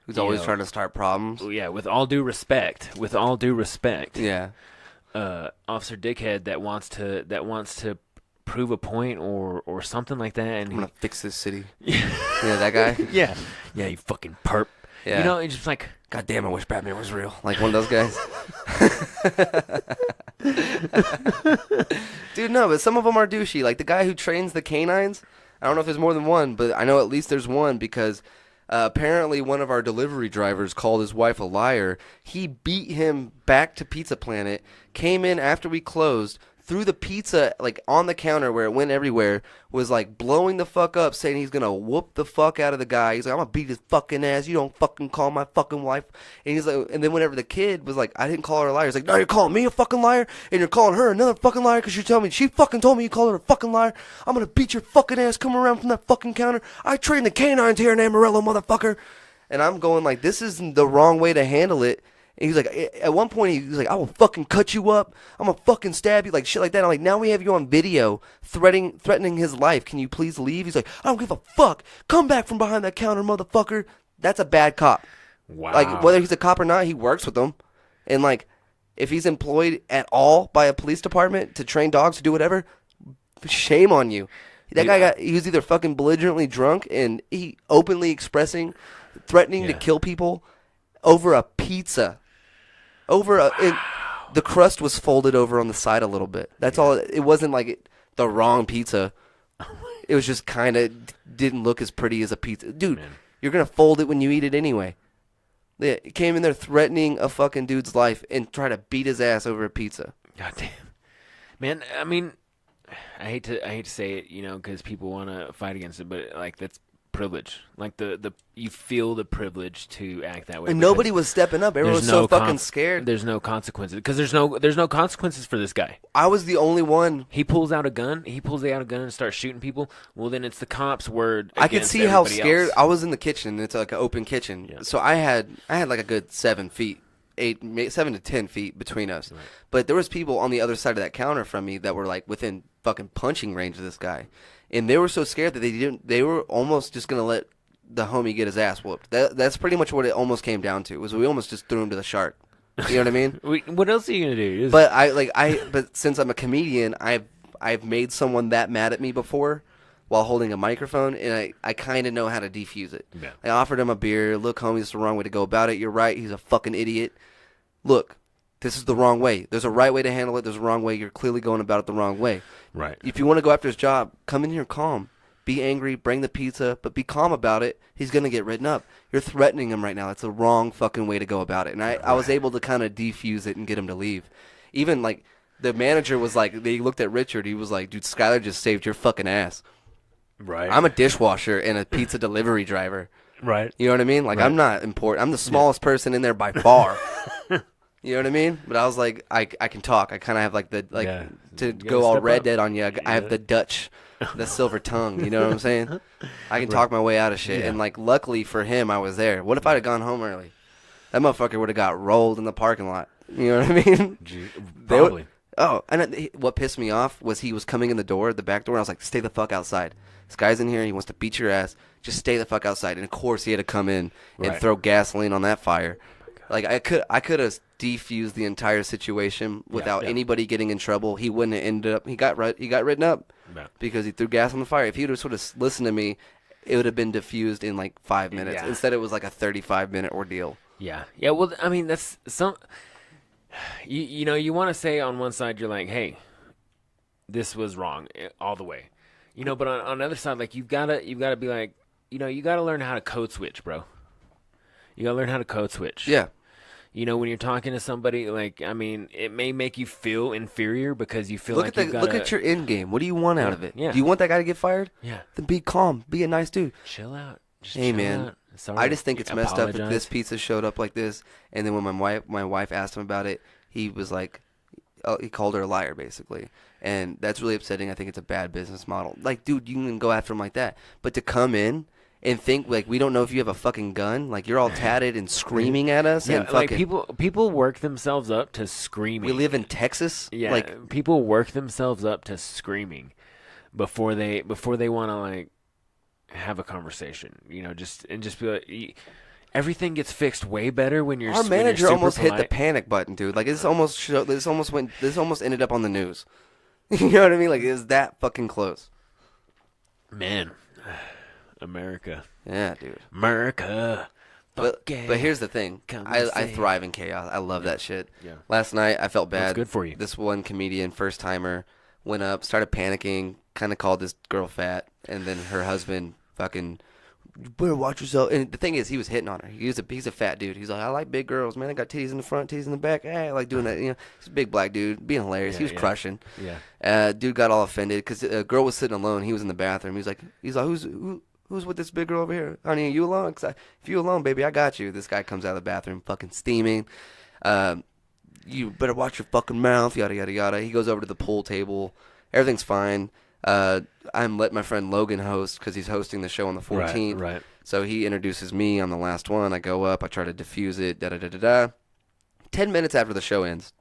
Who's always trying to start problems.
Yeah, with all due respect.
Yeah.
Officer Dickhead that wants to prove a point or something like that, and
I'm gonna fix this city. Yeah, that guy.
Yeah, you fucking perp.
Yeah.
You know, it's just like,
God damn, I wish Batman was real. Like one of those guys. Dude, no, but some of them are douchey. Like the guy who trains the canines. I don't know if there's more than one, but I know at least there's one because apparently one of our delivery drivers called his wife a liar. He beat him back to Pizza Planet, came in after we closed, threw the pizza like on the counter where it went everywhere, was like blowing the fuck up, saying he's gonna whoop the fuck out of the guy. He's like, I'm gonna beat his fucking ass. You don't fucking call my fucking wife. And he's like, and then whenever the kid was like, I didn't call her a liar. He's like, no, you're calling me a fucking liar, and you're calling her another fucking liar because you tell me she fucking told me you called her a fucking liar. I'm gonna beat your fucking ass coming around from that fucking counter. I train the canines here in Amarillo, motherfucker. And I'm going like, this is the wrong way to handle it. And he's like, at one point, he was like, I will fucking cut you up. I'm going to fucking stab you, like shit like that. I'm like, now we have you on video threatening his life. Can you please leave? He's like, I don't give a fuck. Come back from behind that counter, motherfucker. That's a bad cop.
Wow.
Like, whether he's a cop or not, he works with them. And, like, if he's employed at all by a police department to train dogs to do whatever, shame on you. That guy he was either fucking belligerently drunk and he openly threatening to kill people over a pizza. The crust was folded over on the side a little bit. That's all. It wasn't like the wrong pizza. It was just kind of didn't look as pretty as a pizza. Dude, you're going to fold it when you eat it anyway. Yeah, he came in there threatening a fucking dude's life and try to beat his ass over a pizza.
God damn. Man, I mean, I hate to say it, because people want to fight against it, but like that's privilege. Like you feel the privilege to act that way.
And nobody was stepping up. Everyone was so fucking scared.
There's no consequences because there's no consequences for this guy.
I was the only one.
He pulls out a gun. And starts shooting people. Well, then it's the cops' word.
I could see how scared.
Else.
I was in the kitchen. It's like an open kitchen, so I had like a good 7 feet. 7 to 10 feet between us, right. But there was people on the other side of that counter from me that were like within fucking punching range of this guy, and they were so scared that they were almost just gonna let the homie get his ass whooped. That's pretty much what it almost came down to. Was we almost just threw him to the shark. You know what I mean?
What else are you gonna do?
But since I'm a comedian, I've made someone that mad at me before while holding a microphone, and I kind of know how to defuse it.
Yeah. I
offered him a beer. Look, homie, this is the wrong way to go about it. You're right. He's a fucking idiot. Look, this is the wrong way. There's a right way to handle it. There's a wrong way. You're clearly going about it the wrong way.
Right.
If you want to go after his job, come in here calm. Be angry. Bring the pizza, but be calm about it. He's going to get written up. You're threatening him right now. It's the wrong fucking way to go about it. And I was able to kind of defuse it and get him to leave. Even, like, the manager was like, they looked at Richard. He was like, dude, Skylar just saved your fucking ass.
Right.
I'm a dishwasher and a pizza delivery driver.
Right.
You know what I mean? Like, right. I'm not important. I'm the smallest person in there by far. You know what I mean? But I was like, I can talk. I kind of have like to go all Red Dead on you. I have the Dutch, the silver tongue. You know what I'm saying? I can talk my way out of shit. Yeah. And like, luckily for him, I was there. What if I'd have gone home early? That motherfucker would have got rolled in the parking lot. You know what I mean?
Probably.
What pissed me off was he was coming in the back door, and I was like, stay the fuck outside. This guy's in here. He wants to beat your ass. Just stay the fuck outside. And of course, he had to come in and throw gasoline on that fire. Like I could have defused the entire situation without anybody getting in trouble. He wouldn't have ended up. He got written up because he threw gas on the fire. If he would have sort of listened to me, it would have been diffused in like 5 minutes. Yeah. Instead, it was like a 35-minute ordeal.
Yeah. Yeah. Well, I mean, that's some. You want to say on one side you're like, hey, this was wrong all the way, but on the other side, like you've got to be like, you got to learn how to code switch, bro. You got to learn how to code switch.
Yeah.
When you're talking to somebody, like, I mean, it may make you feel inferior because you feel look
at your end game. What do you want out of it?
Yeah.
Do you want that guy to get fired?
Yeah.
Then be calm. Be a nice dude.
Chill out.
Hey, man.
Sorry,
I just think it's messed up that this pizza showed up like this, and then when my wife asked him about it, he was like, he called her a liar, basically. And that's really upsetting. I think it's a bad business model. Like, dude, you can go after him like that. But to come in and think, like, we don't know if you have a fucking gun. Like, you're all tatted and screaming at us.
Yeah,
and fucking,
like, people work themselves up to screaming.
We live in Texas.
Yeah,
like,
people work themselves up to screaming before they want to, like, have a conversation. Just be like... Everything gets fixed way better when you're.
Our manager almost
polite.
hit the panic button, dude. Like this almost ended up on the news. You know what I mean? Like it was that fucking close.
Man, America.
Yeah, dude.
America.
But here's the thing. I thrive in chaos. I love that shit. Yeah. Last night I felt bad.
That's good for you.
This one comedian, first timer, went up, started panicking, kind of called this girl fat, and then her husband fucking. You better watch yourself. And the thing is, he was hitting on her. He's a fat dude. He's like, I like big girls, man. I got titties in the front, titties in the back. Hey, I like doing that. He's a big black dude, being hilarious. He was crushing.
Yeah.
Dude got all offended because a girl was sitting alone. He was in the bathroom. He's like, who's with this big girl over here? Honey, are you alone? If you alone, baby, I got you. This guy comes out of the bathroom, fucking steaming. You better watch your fucking mouth. Yada yada yada. He goes over to the pool table. Everything's fine. I'm letting my friend Logan host because he's hosting the show on the 14th.
Right.
So he introduces me. I'm the last one. I go up. I try to diffuse it. 10 minutes after the show ends,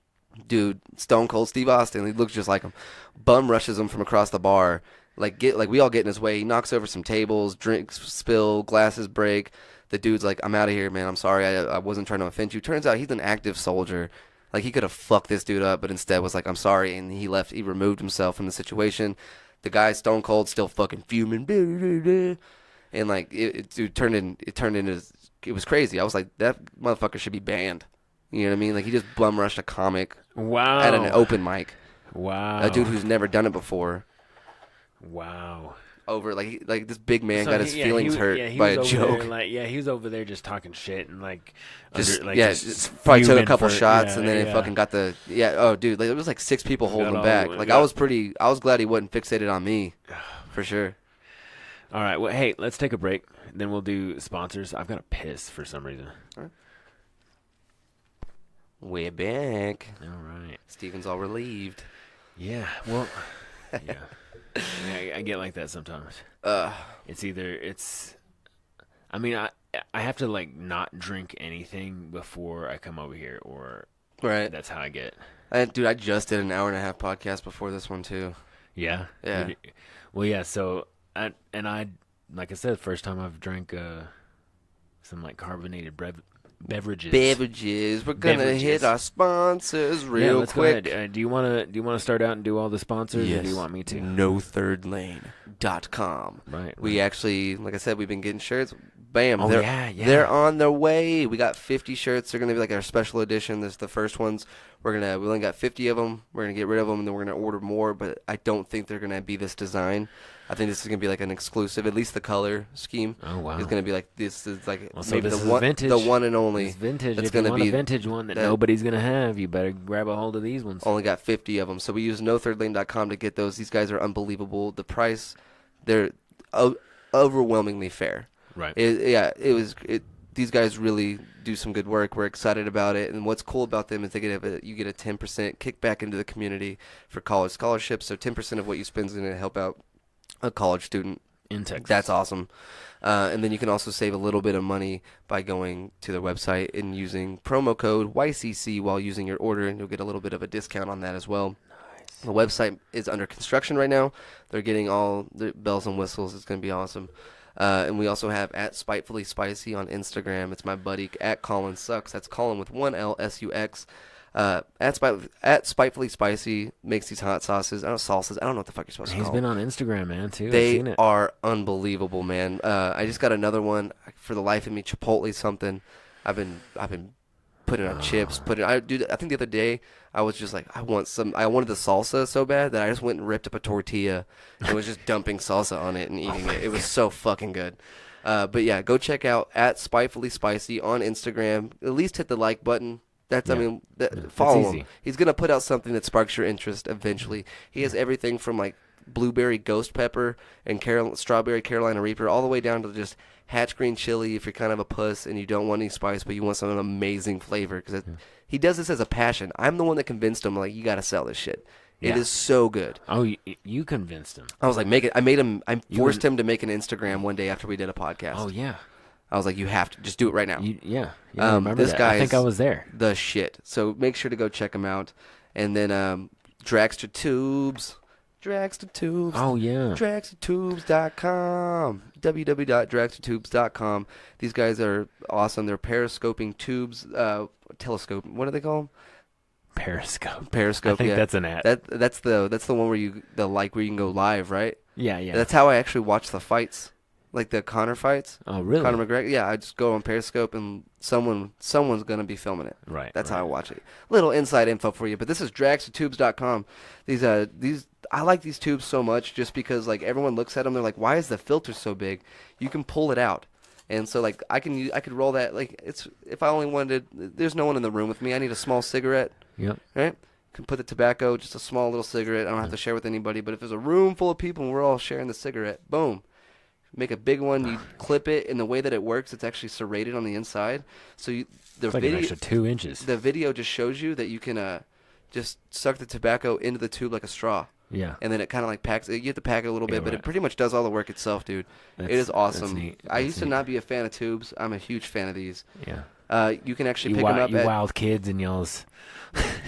dude, Stone Cold Steve Austin. He looks just like him. Bum rushes him from across the bar. Like we all get in his way. He knocks over some tables. Drinks spill. Glasses break. The dude's like, I'm out of here, man. I'm sorry. I wasn't trying to offend you. Turns out he's an active soldier. Like he could have fucked this dude up, but instead was like, I'm sorry, and he left. He removed himself from the situation. The guy Stone Cold still fucking fuming, and like it turned into it was crazy. I was like, that motherfucker should be banned. You know what I mean? Like he just bum rushed a comic.
Wow.
At an open mic.
Wow.
A dude who's never done it before.
Wow.
over like this big man
So
got his feelings hurt
he
by
was
a
over
joke.
there, he was over there just talking shit and
Just
just
probably took a
fuming
couple
for-
shots
yeah,
and then it
yeah.
fucking got the oh dude, like there was like 6 people holding him
all-
back. Like
got-
I was glad he wasn't fixated on me, for sure.
All right, well, hey, let's take a break. Then we'll do sponsors. I've got to piss for some reason.
We're back.
All right.
Steven's all relieved.
Yeah. Well. Yeah. I get like that sometimes. It's either I mean, I have to like not drink anything before I come over here, or
Right.
that's how I get.
Dude, I just did an 1.5-hour podcast before this one too.
Yeah.
Yeah.
Well, yeah. So I like I said, first time I've drank some like carbonated beverages.
We're gonna hit our sponsors
Yeah,
real
let's
quick.
go ahead. Do you want to start out and do all the sponsors, or do you want me to?
NoThirdLane.com.
Right.
We actually, like I said, we've been getting shirts. Bam.
Oh,
they're,
yeah.
They're on their way. We got 50 shirts. They're going to be like our special edition. This is the first ones. We only got 50 of them. We're going to get rid of them, and then we're going to order more, but I don't think they're going to be this design. I think this is going to be like an exclusive, at least the color scheme.
Oh, wow.
Is going to be like, this is like
Well, so
maybe
this
the
is
one,
vintage.
the one and only.
It's vintage.
That's
If you
gonna
want
be
a vintage one that
that-
nobody's gonna have, you better grab a hold of these ones.
Only got 50 of them. So we use NoThirdLane.com to get those. These guys are unbelievable. The price, they're overwhelmingly fair.
Right.
These guys really do some good work. We're excited about it. And what's cool about them is you get a 10% kickback into the community for college scholarships. So 10% of what you spend is going to help out a college student.
In Texas.
That's awesome. And then you can also save a little bit of money by going to their website and using promo code YCC while using your order, and you'll get a little bit of a discount on that as well. Nice. The website is under construction right now. They're getting all the bells and whistles. It's going to be awesome. And we also have at Spitefully Spicy on Instagram. It's my buddy at Colin Sucks. That's Colin with 1 L SUX. At Spitefully Spicy makes these hot sauces. I don't know what the fuck you're supposed to call
He's
them.
been on Instagram, man, too. I've
They
seen it.
are unbelievable, man. I just got another one for the life of me. Chipotle something. I've been putting on chips. I think the other day I was just like, I wanted the salsa so bad that I just went and ripped up a tortilla and was just dumping salsa on it and eating it. It was so fucking good. But yeah, go check out at Spitefully Spicy on Instagram. At least hit the like button. Follow him.
easy.
He's gonna put out something that sparks your interest eventually. He has everything from like blueberry ghost pepper and strawberry Carolina Reaper, all the way down to just hatch green chili if you're kind of a puss and you don't want any spice but you want some amazing flavor. Because he does this as a passion. I'm the one that convinced him, like, you got to sell this shit. It
Yeah.
is so good.
Oh, you convinced him.
I was like, make it. I forced him to make an Instagram one day after we did a podcast.
Oh, yeah.
I was like, you have to just do it right now.
Yeah, I remember
this
that.
guy
I think
is
I was there.
The shit. So make sure to go check him out. And then Dragster Tubes.
Oh, yeah.
Dragstertubes.com. www.dragstertubes.com. These guys are awesome. They're periscoping tubes. Telescope. What do they call them?
Periscope.
Periscope.
I think
yeah.
that's an ad.
That's the one where you can go live, right?
Yeah.
That's how I actually watch the fights, like the Conor fights.
Oh, really?
Conor McGregor. Yeah, I just go on Periscope and someone's gonna be filming it.
Right.
That's how I watch it. Little inside info for you. But this is dragstertubes.com. These I like these tubes so much just because like everyone looks at them, they're like, why is the filter so big? You can pull it out. And so like I could roll that, like, it's, if I only wanted, there's no one in the room with me. I need a small cigarette.
Yep.
Right? Can put the tobacco, just a small little cigarette. I don't have to share with anybody. But if there's a room full of people and we're all sharing the cigarette, boom. Make a big one. You clip it, and the way that it works, it's actually serrated on the inside. So
It's like an extra 2 inches.
the video just shows you that you can just suck the tobacco into the tube like a straw.
Yeah.
And then it kind of like packs it. You have to pack it a little bit,
Yeah,
but
right.
it pretty much does all the work itself, dude. It is
That's
awesome.
neat.
I
That's
used to
neat.
not be a fan of tubes. I'm a huge fan of these.
Yeah.
You can actually
You,
pick them up
you
at
wild kids and y'all's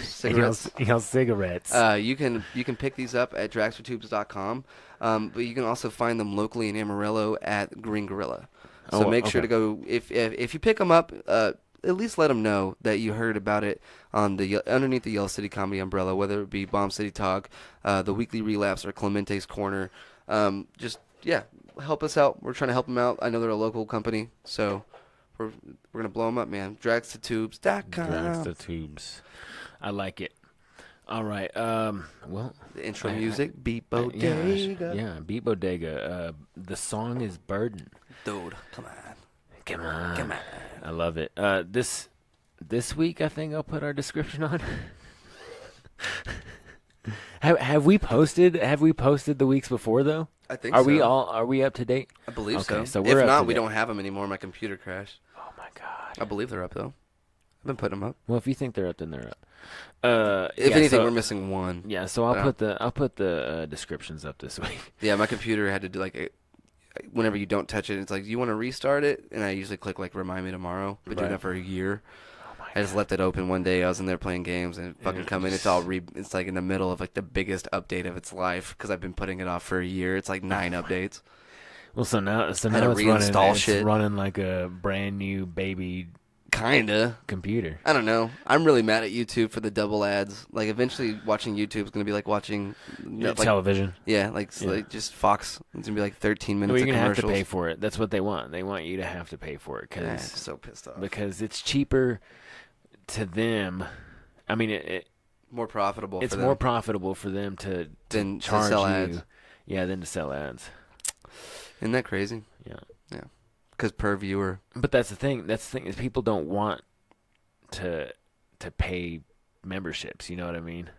cigarettes.
y'all's cigarettes.
You can pick these up at dragstertubes.com, but you can also find them locally in Amarillo at Green Gorilla. So
Oh,
make sure
okay.
to go, if you pick them up, at least let them know that you heard about it on underneath the Yellow City Comedy umbrella, whether it be Bomb City Talk, the Weekly Relapse, or Clemente's Corner. Help us out. We're trying to help them out. I know they're a local company, so we're gonna blow them up, man. Dragstertubes.com.
Drags the tubes. I like it. All right. Well,
The intro music, Beat Bodega.
Yeah, Beat Bodega. The song is Burden.
Dude, come on.
Come on.
Come on.
I love it. This week, I think I'll put our description on. Have we posted the weeks before though?
I think
Are
so.
Are we up to date?
I believe
Okay,
so.
so we're
if
up
not,
to
we
date.
don't have them anymore. My computer crashed.
Oh my god.
I believe they're up though. I've been putting them up.
Well, if you think they're up, then they're up.
If anything, we're missing one.
Yeah, so I'll
Yeah.
put the descriptions up this week.
Yeah, my computer had to do whenever you don't touch it, it's like, do you want to restart it? And I usually click remind me tomorrow. Been doing
Right.
that for a year.
Oh my
I just left it open one day. I was in there playing games and fucking come in. It's all it's like in the middle of like the biggest update of its life because I've been putting it off for a year. It's like 9 updates.
Well, so now it's
Had to reinstall shit.
It's running like a brand new baby
Kinda.
computer.
I don't know. I'm really mad at YouTube for the double ads. Like eventually watching YouTube is gonna be like watching
Television.
Yeah, like just Fox. It's gonna be like 13 minutes
Well, you're
of
gonna have to
commercials.
pay for it. That's what they want. They want you to have to pay for it
I'm so pissed off.
because it's cheaper to them. I mean,
More profitable.
it's
for them
more profitable for them to
than to
charge
sell
you.
ads.
Yeah, than to sell ads.
Isn't that crazy?
Yeah.
Because per viewer.
But that's the thing. That's the thing is people don't want to pay memberships. You know what I mean?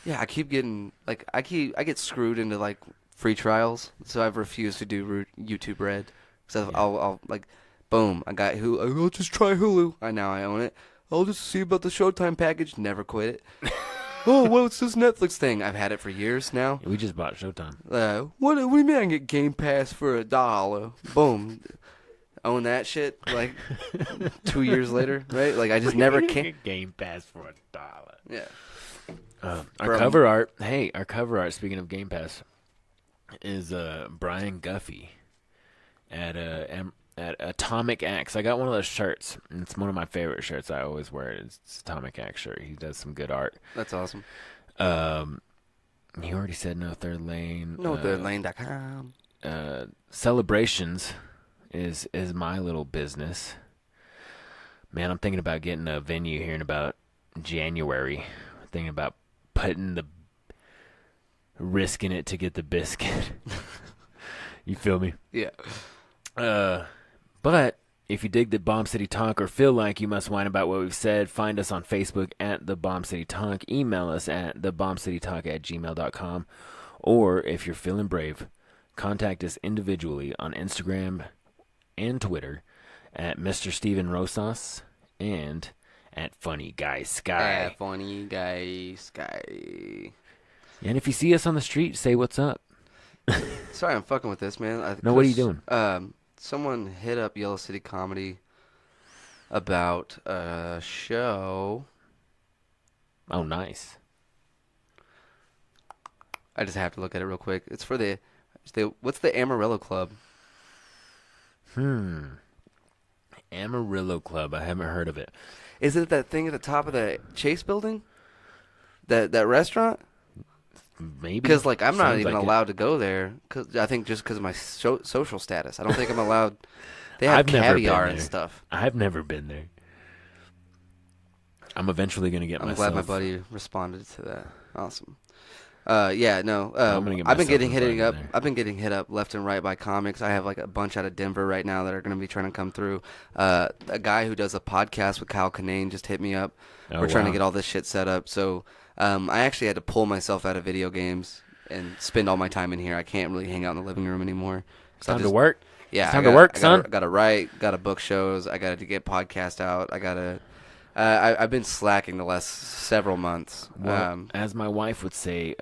Yeah, I keep getting I get screwed into like free trials, so I've refused to do YouTube Red. So I'll like, boom, I got Hulu. I'll just try Hulu. Now I own it. I'll just see about the Showtime package. Never quit it. Oh, what's this Netflix thing? I've had it for years now.
We just bought Showtime.
What do you mean I can get Game Pass for $1? Boom. Own that shit like 2 years later, right? Like I just never can.
Game Pass for $1.
Yeah.
Our cover art. Hey, our cover art. Speaking of Game Pass, is Brian Guffey at Atomic Axe. I got one of those shirts. And it's one of my favorite shirts. I always wear it. It's Atomic Axe shirt. He does some good art.
That's awesome.
He already said no third lane.
NoThirdLane.com.
Celebrations is my little business. Man, I'm thinking about getting a venue here in about January. I'm thinking about risking it to get the biscuit. You feel me?
Yeah.
But if you dig the Bomb City Talk or feel like you must whine about what we've said, find us on Facebook at The Bomb City Talk. Email us at thebombcitytalk@gmail.com. Or if you're feeling brave, contact us individually on Instagram and Twitter at Mr. Steven Rosas and at Funny Guy Sky.
Funny Guy Sky.
And if you see us on the street, say what's up.
Sorry, I'm fucking with this, man.
No, what are you doing?
Someone hit up Yellow City Comedy about a show.
Oh, nice.
I just have to look at it real quick. It's for what's the Amarillo Club?
Amarillo Club. I haven't heard of it.
Is it that thing at the top of the Chase building? That restaurant?
Maybe.
Because I'm not
Sounds
even
like it.
allowed to go there. Cause I think just because of my social status, I don't think I'm allowed. They have
I've never been
caviar and
there.
stuff.
I've never been there. I'm eventually going to get
I'm
myself.
glad my buddy responded to that. Awesome. Yeah, no.
I'm gonna get
I've been
myself
getting
invited
up.
there.
I've been getting hit up left and right by comics. I have like a bunch out of Denver right now that are going to be trying to come through. A guy who does a podcast with Kyle Kinane just hit me up.
Oh,
We're trying to
wow.
get all this shit set up. So I actually had to pull myself out of video games and spend all my time in here. I can't really hang out in the living room anymore. So
Time to work.
Yeah,
It's time to work, son.
I gotta write. Gotta book shows. I gotta get podcast out. I gotta. I've been slacking the last several months.
Well, as my wife would say,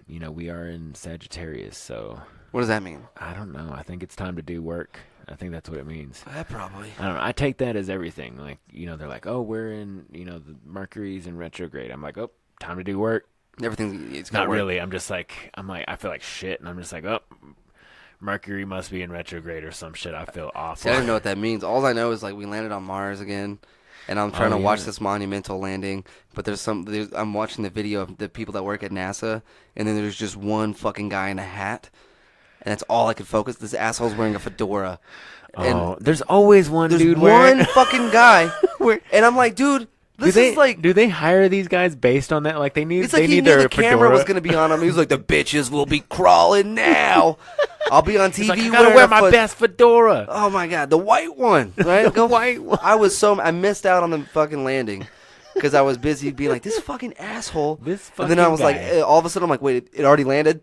we are in Sagittarius, so
What does that mean?
I don't know. I think it's time to do work. I think that's what it means.
Probably.
I don't know. I take that as everything. Like, they're like, oh, we're in, the Mercury's in retrograde. I'm like, oh, time to do work.
Everything. It's
Not
gotta work.
really. I'm like, I feel like shit, and I'm just like, oh, Mercury must be in retrograde or some shit. I feel awful.
See, I don't know what that means. All I know is we landed on Mars again, and I'm trying to watch
yeah.
this monumental landing. But I'm watching the video of the people that work at NASA, and then there's just one fucking guy in a hat, and that's all I could focus. This asshole's wearing a fedora.
Oh, there's always one
There's
dude
one
wearing.
fucking guy, and I'm like, dude, This is like.
Do they hire these guys based on that? Like they need.
It's like
they
he
need
knew
their
the camera
fedora.
was going to be on him. He was like, the bitches will be crawling now. I'll be on TV
He's like, I
wearing
gotta wear
a
my
foot-
best fedora.
Oh my god, the white one, right?
The white one.
I missed out on the fucking landing because I was busy being like this fucking asshole.
This
and then I
fucking
was like,
guy.
all of a sudden I'm like, wait, it already landed?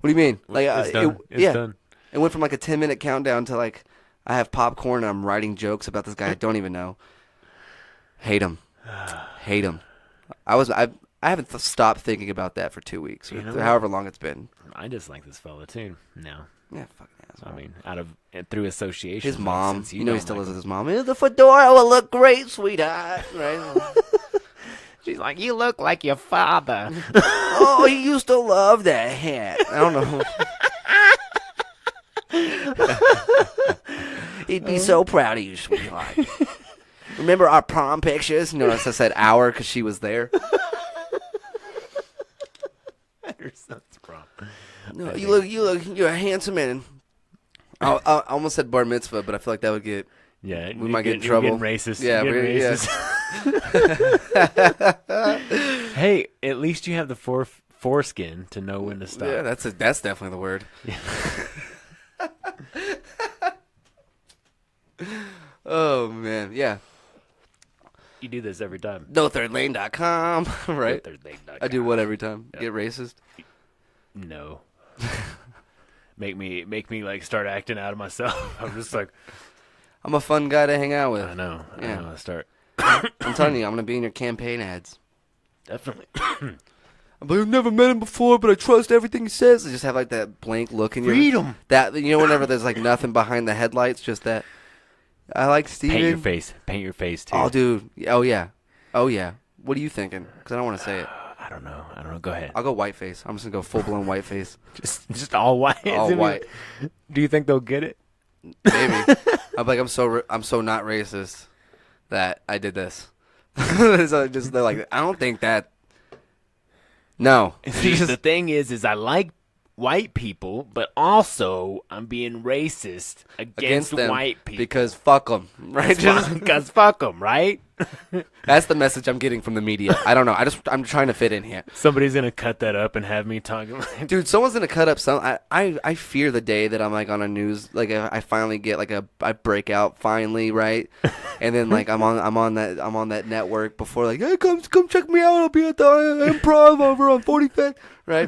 What do you mean? Like,
It's done. It's done.
It went from like a 10-minute countdown to like I have popcorn and I'm writing jokes about this guy I don't even know. Hate him. Hate him. I haven't stopped thinking about that for 2 weeks, or
You know
however long it's been.
I just like this fella too. No,
Yeah, fucking asshole.
I mean, through association.
His mom,
since
you know, he
don't
still
like
lives with his mom. The fedora will look great, sweetheart. Right?
She's like, you look like your father.
Oh, he used to love that hat. I don't know. He'd be so proud of you, sweetheart. Remember our prom pictures? Notice I said our because she was there.
Her son's prom.
No, you're a handsome man. I almost said bar mitzvah, but I feel like that would get.
Yeah,
We might get in
you're
trouble.
getting racist.
Yeah,
You're
we're-
getting racist. Hey, at least you have the foreskin to know when to stop.
Yeah, that's definitely the word. Oh man, yeah.
You do this every time.
NoThirdLane.com, right?
Thursday.
I do what every time? Get racist?
No. make me like start acting out of myself. I'm just like,
I'm a fun guy to hang out with.
I know.
Yeah.
I know. I start
I'm telling you, I'm gonna be in your campaign ads.
definitely.
I'm like, I've never met him before, but I trust everything he says. I just have like that blank look in your
Freedom.
That whenever there's like nothing behind the headlights, just that. I like Steven.
Paint your face. Paint your face too.
Oh, dude. Oh yeah. What are you thinking? Because I don't want to say it.
I don't know. Go ahead.
I'll go whiteface. I'm just gonna go full blown whiteface.
Just all white.
All white.
Do you think they'll get it?
Maybe. I'm like, I'm so not racist that I did this. So just they're like, I don't think that. No.
See, the thing is I like white people, but also I'm being racist against
them
white people
because fuck them, right?
because fuck them, right?
That's the message I'm getting from the media. I don't know. I'm trying to fit in here.
Somebody's gonna cut that up and have me talking. Like,
Dude, someone's gonna cut up some. I fear the day that I'm like on a news, like I finally get like I break out finally, right? And then like I'm on that network before like, hey, come check me out. I'll be at the Improv over on 45th, right?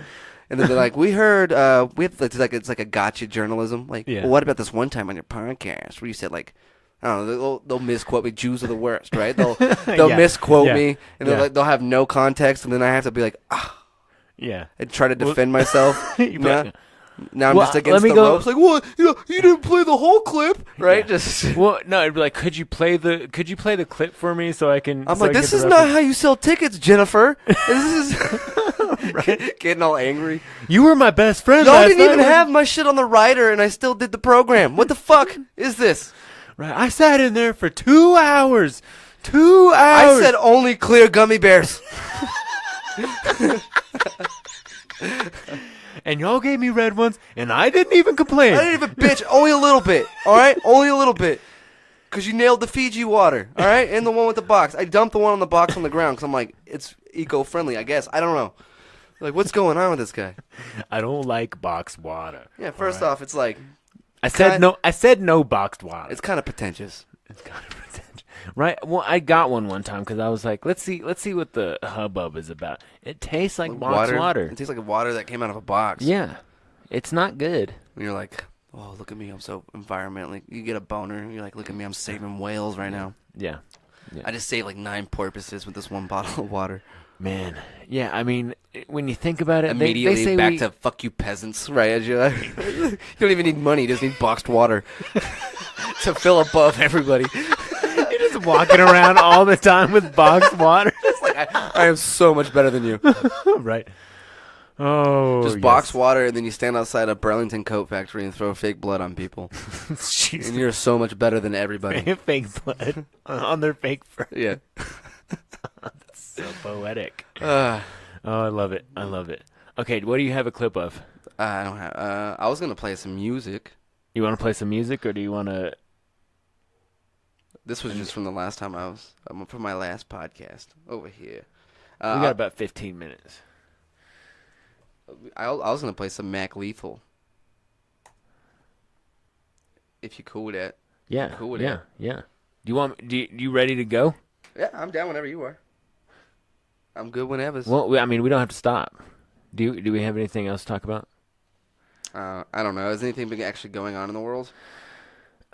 And then they're like, we heard we have it's like a gotcha journalism. Like,
Yeah.
well, what about this one time on your podcast where you said like, I don't know, they'll misquote me. Jews are the worst, right? They'll
Yeah.
misquote
Yeah.
me, and
Yeah.
they'll have no context, and then I have to be like,
yeah.
and try to defend myself.
You
Now,
put-
now I'm
Well,
just
let
against
me
the
go-
ropes. Like, what? You didn't play the whole clip, right?
Yeah.
Just.
Well, no, it'd be like, could you play the clip for me so I can?
I'm
so I
like,
can
this
get
is
the
not
reference?"
how you sell tickets, Jennifer. This is getting all angry.
You were my best friend.
Y'all
last
didn't even
night.
have my shit on the rider, and I still did the program. What the fuck is this?
Right, I sat in there for 2 hours. 2
I
hours.
said only clear gummy bears.
And y'all gave me red ones, and I didn't even complain.
I didn't even bitch. Only a little bit. All right, only a little bit. Because you nailed the Fiji water. All right, and the one with the box. I dumped the one on the box on the ground because I'm like, it's eco-friendly. I guess. I don't know. Like, what's going on with this guy?
I don't like boxed water.
Yeah. First off, it's like
I said
kind-
no. I said no boxed water.
it's kind of pretentious.
It's kind of pretentious. Right. Well, I got one time because I was like, let's see what the hubbub is about. It tastes like boxed water.
It tastes like water that came out of a box.
Yeah, it's not good.
And you're like, oh, look at me. I'm so environmentally. You get a boner. You're like, look at me. I'm saving whales right now.
Yeah.
I just saved like 9 porpoises with this one bottle of water.
Man. Yeah. I mean, when you think about it,
Immediately
they say
back to fuck you peasants, right? As you don't even need money. You just need boxed water to fill above everybody.
You're just walking around all the time with boxed water.
It's like I am so much better than you.
Right. Oh.
Just box water, and then you stand outside a Burlington coat factory and throw fake blood on people.
Jeez.
And you're so much better than everybody.
Fake blood on their fake fur.
Yeah.
So poetic.
Uh,
Oh, I love it. I love it. Okay, what do you have a clip of?
I don't have. I was gonna play some music.
You want to play some music, or do you want to?
This was just from the last time from my last podcast over here.
We got about 15 minutes.
I was gonna play some Mac Lethal. If you cool with that.
Yeah.
Cool with
Yeah. You ready to go?
Yeah, I'm down whenever you are. I'm good whenever.
Well, we don't have to stop. Do we have anything else to talk about?
I don't know. Is anything been actually going on in the world?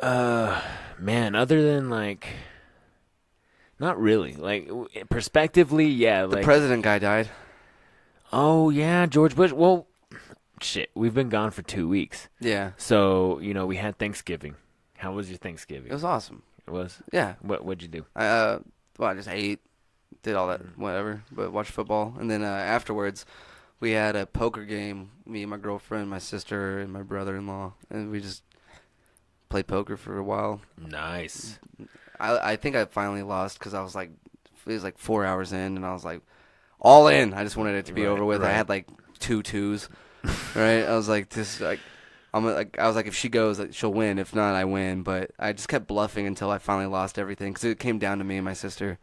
Man, other than like, not really. Like, prospectively, yeah.
The
like,
president guy died.
Oh yeah, George Bush. Well, shit, we've been gone for 2 weeks.
Yeah.
So we had Thanksgiving. How was your Thanksgiving?
It was awesome.
It was.
Yeah.
What'd you do?
I just ate, did all that, whatever, but watched football. And then afterwards, we had a poker game, me and my girlfriend, my sister, and my brother-in-law, and we just played poker for a while.
Nice.
I think I finally lost because it was like 4 hours in, and I was like, all in. I just wanted it to be over with.
Right.
I had like 2 twos, right? I was like, I was like, if she goes, she'll win. If not, I win. But I just kept bluffing until I finally lost everything because it came down to me and my sister.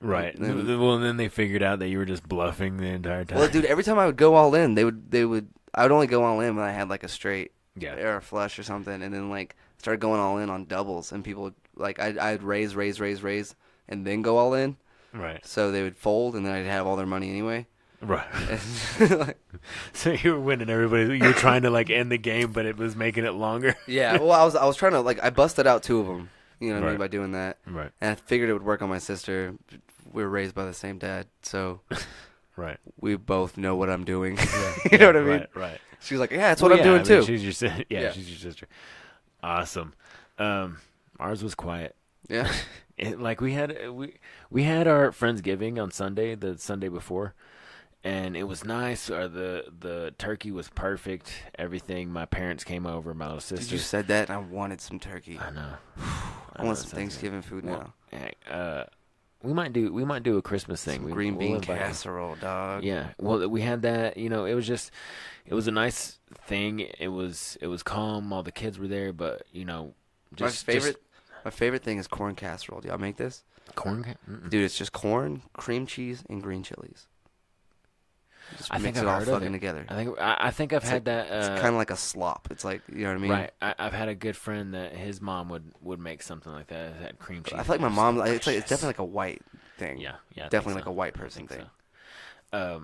Right. And then they figured out that you were just bluffing the entire time.
Well, dude, every time I would go all in, I would only go all in when I had like a straight or a flush or something, and then like started going all in on doubles, and people would, like I'd raise, and then go all in.
Right.
So they would fold, and then I'd have all their money anyway.
Right. So you were winning everybody. You were trying to like end the game, but it was making it longer.
Yeah. Well, I was trying to I busted out 2 of them. You know what I mean, by doing that.
Right.
And I figured it would work on my sister. We were raised by the same dad, so
right.
We both know what I'm doing.
Yeah,
you know what I mean?
Right.
She was like, "Yeah, that's what I'm doing too."
She's your sister. Yeah, she's your sister. Awesome. Ours was quiet.
Yeah.
We had our Friendsgiving on Sunday, the Sunday before, and it was nice. The turkey was perfect. Everything. My parents came over. My little sister.
You said that, and I wanted some turkey.
I know.
I want some Thanksgiving food now.
We might do a Christmas thing.
Green bean casserole, dog.
Yeah. Well, we had that. It was a nice thing. It was calm. All the kids were there, but my favorite
thing is corn casserole. Do y'all make this?
Corn?
Dude, it's just corn, cream cheese, and green chilies. Just mix it all fucking together.
I think I've had that.
It's kind of like a slop. It's like, you know what I mean?
Right. I've had a good friend that his mom would make something like that. It had cream cheese.
I feel like my mom. It's definitely like a white thing.
Yeah.
Definitely like a white person thing.
So.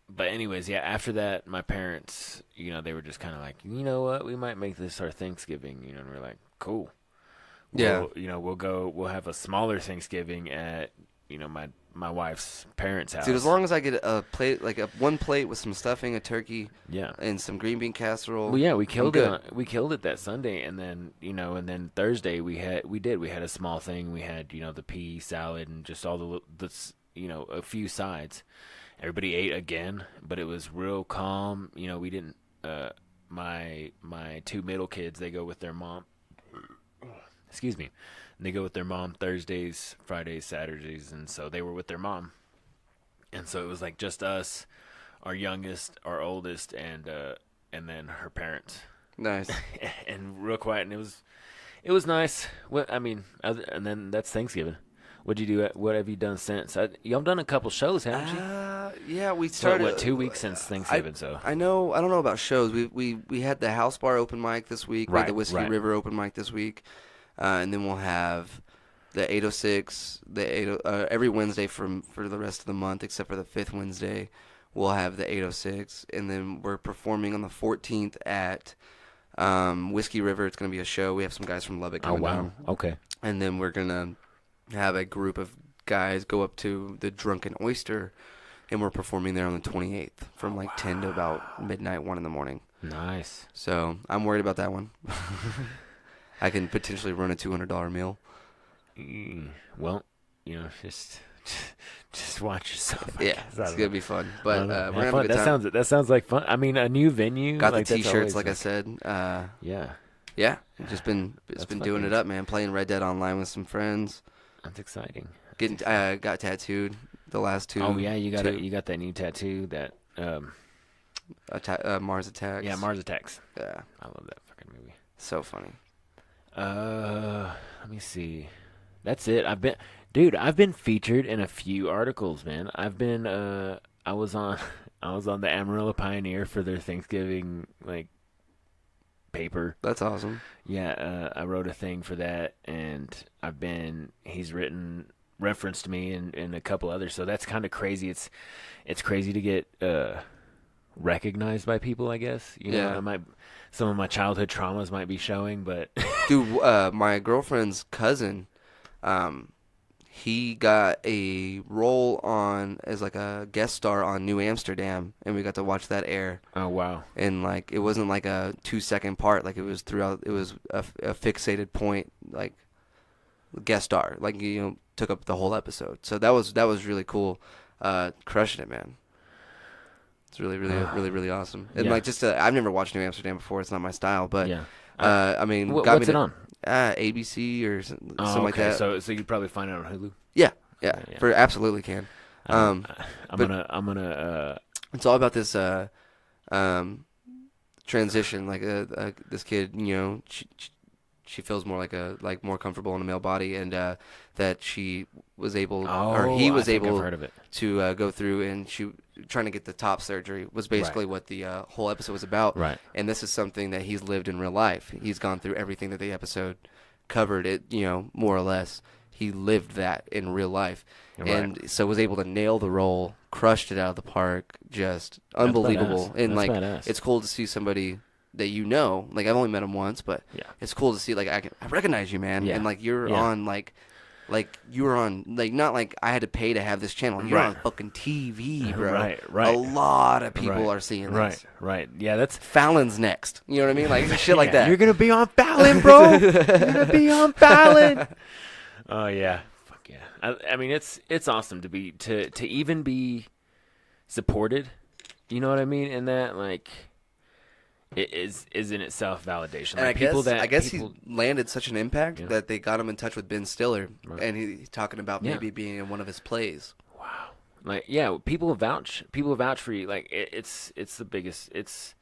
But anyways, yeah. After that, my parents, they were just kind of like, you know what, we might make this our Thanksgiving. And we're like, cool.
Yeah.
We'll have a smaller Thanksgiving at, my wife's parents' house.
Dude, as long as I get a plate, like one plate with some stuffing, a turkey,
yeah,
and some green bean casserole.
Well, yeah, we killed it. We killed it that Sunday, and then and then Thursday we had a small thing. We had the pea salad and just all the a few sides. Everybody ate again, but it was real calm. We didn't. My 2 middle kids, they go with their mom. Excuse me. And they go with their mom Thursdays, Fridays, Saturdays, and so they were with their mom. And so it was like just us, our youngest, our oldest, and then her parents.
Nice.
And real quiet, and it was nice. And then that's Thanksgiving. What'd you do? What have you done since? Y'all done a couple shows, haven't you?
Yeah, we started.
What 2 weeks since Thanksgiving?
I know. I don't know about shows. We had the House Bar open mic this week. We had the Whiskey River open mic this week. And then we'll have the 806, every Wednesday for the rest of the month, except for the 5th Wednesday, we'll have the 806. And then we're performing on the 14th at Whiskey River. It's going to be a show. We have some guys from Lubbock coming down.
Okay.
And then we're going to have a group of guys go up to the Drunken Oyster, and we're performing there on the 28th from 10 to about midnight, 1 in the morning.
Nice.
So I'm worried about that one. I can potentially run a $200 meal.
Well, just watch yourself.
Yeah, it's gonna be fun. But we're gonna have a good time.
That sounds like fun. I mean, a new venue.
Got the T-shirts, like I said.
Yeah.
Yeah, just been doing it up, man. Playing Red Dead Online with some friends.
That's exciting.
Got tattooed the last 2.
Oh yeah, you got that new tattoo that
Mars Attacks.
Yeah, Mars Attacks.
Yeah,
I love that fucking movie.
So funny.
Let me see. That's it. I've been featured in a few articles, man. I was on the Amarillo Pioneer for their Thanksgiving like paper.
That's awesome.
Yeah, I wrote a thing for that, and he's written referenced me and a couple others. So that's kind of crazy. It's crazy to get recognized by people, I guess. You know, some of my childhood traumas might be showing, but
Dude, my girlfriend's cousin, he got a role as like a guest star on New Amsterdam, and we got to watch that air.
oh wow.
And like it wasn't like a 2-second part, like it was throughout. It was a fixated point, like guest star, like took up the whole episode. So that was really cool. Crushing it, man. It's really, really awesome. And
Yeah.
like I've never watched New Amsterdam before. It's not my style, but
Yeah.
I mean,
What's it on?
ABC or something like
okay.
that.
So you'd probably find it on Hulu.
Yeah.
Yeah.
For absolutely can.
I'm
but-
gonna.
It's all about this transition. Like this kid, she feels more like more comfortable in a male body, and that she was able, or he was
I think
able
I've heard of it.
to go through, and she trying to get the top surgery was basically what the whole episode was about.
Right.
And this is something that he's lived in real life. He's gone through everything that the episode covered. It, more or less. He lived that in real life,
Right.
and so was able to nail the role, crushed it out of the park, just unbelievable.
badass.
And
That's
like,
badass.
it's cool to see somebody that like I've only met him once, but
Yeah.
it's cool to see like I recognize you, man,
Yeah.
and like you're
Yeah.
on like you were on like not like I had to pay to have this channel. You're on
Right.
fucking TV, bro.
Right.
A lot of people
Right.
are seeing
Right.
this.
Right. Yeah. That's
Fallon's next. You know what I mean? Like shit like
yeah,
that.
You're gonna be on Fallon, bro. You're gonna be on Fallon. Oh yeah. Fuck yeah. I mean, it's awesome to even be supported. You know what I mean? And that like it is in itself validation.
And
Like
I guess he landed such an impact
Yeah.
that they got him in touch with Ben Stiller,
Right.
and he's talking about
Yeah.
maybe being in one of his plays.
Wow. Like yeah, people vouch for you. Like it's the biggest. It's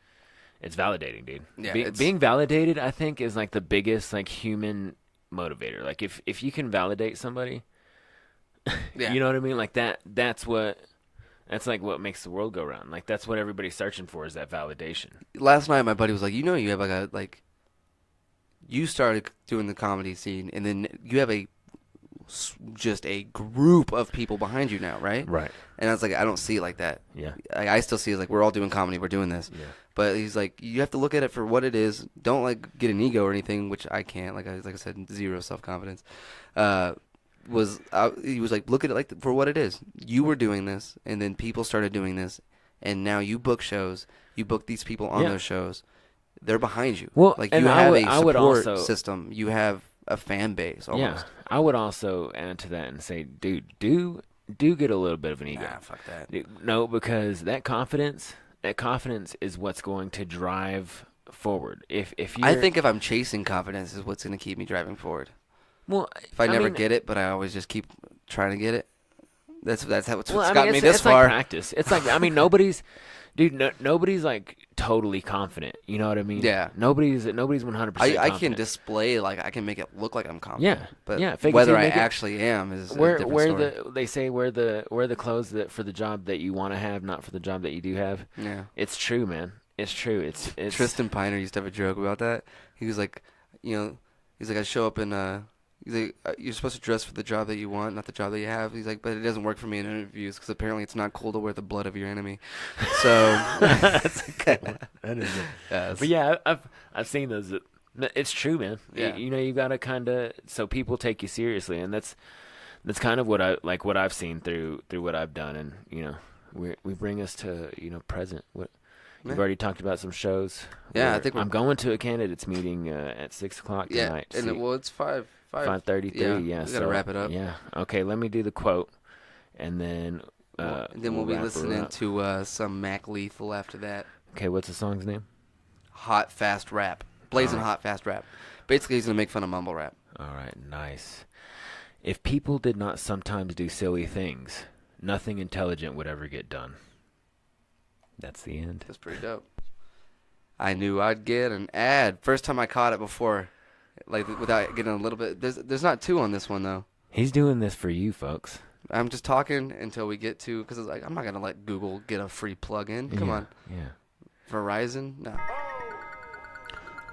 validating, dude.
Yeah,
Being validated, I think, is like the biggest like human motivator. Like if you can validate somebody,
Yeah.
you know what I mean. Like that's like what makes the world go round. Like that's what everybody's searching for, is that validation.
Last night, my buddy was like, you have you started doing the comedy scene, and then you have just a group of people behind you now, right?
Right.
And I was like, I don't see it like that.
Yeah.
I still see it like we're all doing comedy, we're doing this.
Yeah.
But he's like, you have to look at it for what it is. Don't like get an ego or anything, which I can't. Like I said, zero self-confidence. He was like, look at it like for what it is. You were doing this, and then people started doing this, and now you book shows. You book these people on
Yeah.
those shows. They're behind you.
Well,
like
and
you
I
have
would-
a
I would
support
also-
system. You have a fan base almost.
Yeah. I would also add to that and say, dude, do get a little bit of an ego.
Nah, fuck that.
No, because that confidence is what's going to drive forward. If you,
I think if I'm chasing confidence is what's going to keep me driving forward.
well,
If I never
mean,
get it, but I always just keep trying to get it. That's how it's
well, I mean,
gotten me this
it's
far.
like practice. It's like I mean, nobody's like totally confident. You know what I mean?
Yeah.
Nobody's 100%.
I can display I can make it look like I'm confident.
Yeah,
But
yeah, fake it
whether
till
I
you make it.
actually am is a
wear
different story.
they say wear the clothes that for the job that you want to have, not for the job that you do have.
Yeah.
It's true, man. It's true. It's
Tristan Piner used to have a joke about that. He was like, he's like, I show up in he's like, you're supposed to dress for the job that you want, not the job that you have. He's like, but it doesn't work for me in interviews because apparently it's not cool to wear the blood of your enemy. So
That's a good one. That is it.
yes.
But yeah, I've seen those. It's true, man.
Yeah.
You gotta kind of so people take you seriously, and that's kind of what I've seen through what I've done, and we bring us to present. What you've
Yeah.
already talked about some shows.
Yeah, I think
I'm going to a candidates meeting at 6:00
Yeah,
tonight.
and it's
5:33. Yeah,
we gotta wrap it up.
Yeah. Okay, let me do the quote, and then
And then we'll be
wrap her
listening
up.
to some Mac Lethal after that.
Okay, what's the song's name?
Hot fast rap, blazing hot fast rap. Basically, he's gonna make fun of mumble rap.
All right, nice. If people did not sometimes do silly things, nothing intelligent would ever get done. That's the end.
That's pretty dope. I knew I'd get an ad. First time I caught it before, Like without getting a little bit. There's not 2 on this one though.
He's doing this for you, folks.
I'm just talking until we get to, because like I'm not gonna let Google get a free plug-in. Come on.
Yeah.
Verizon, no.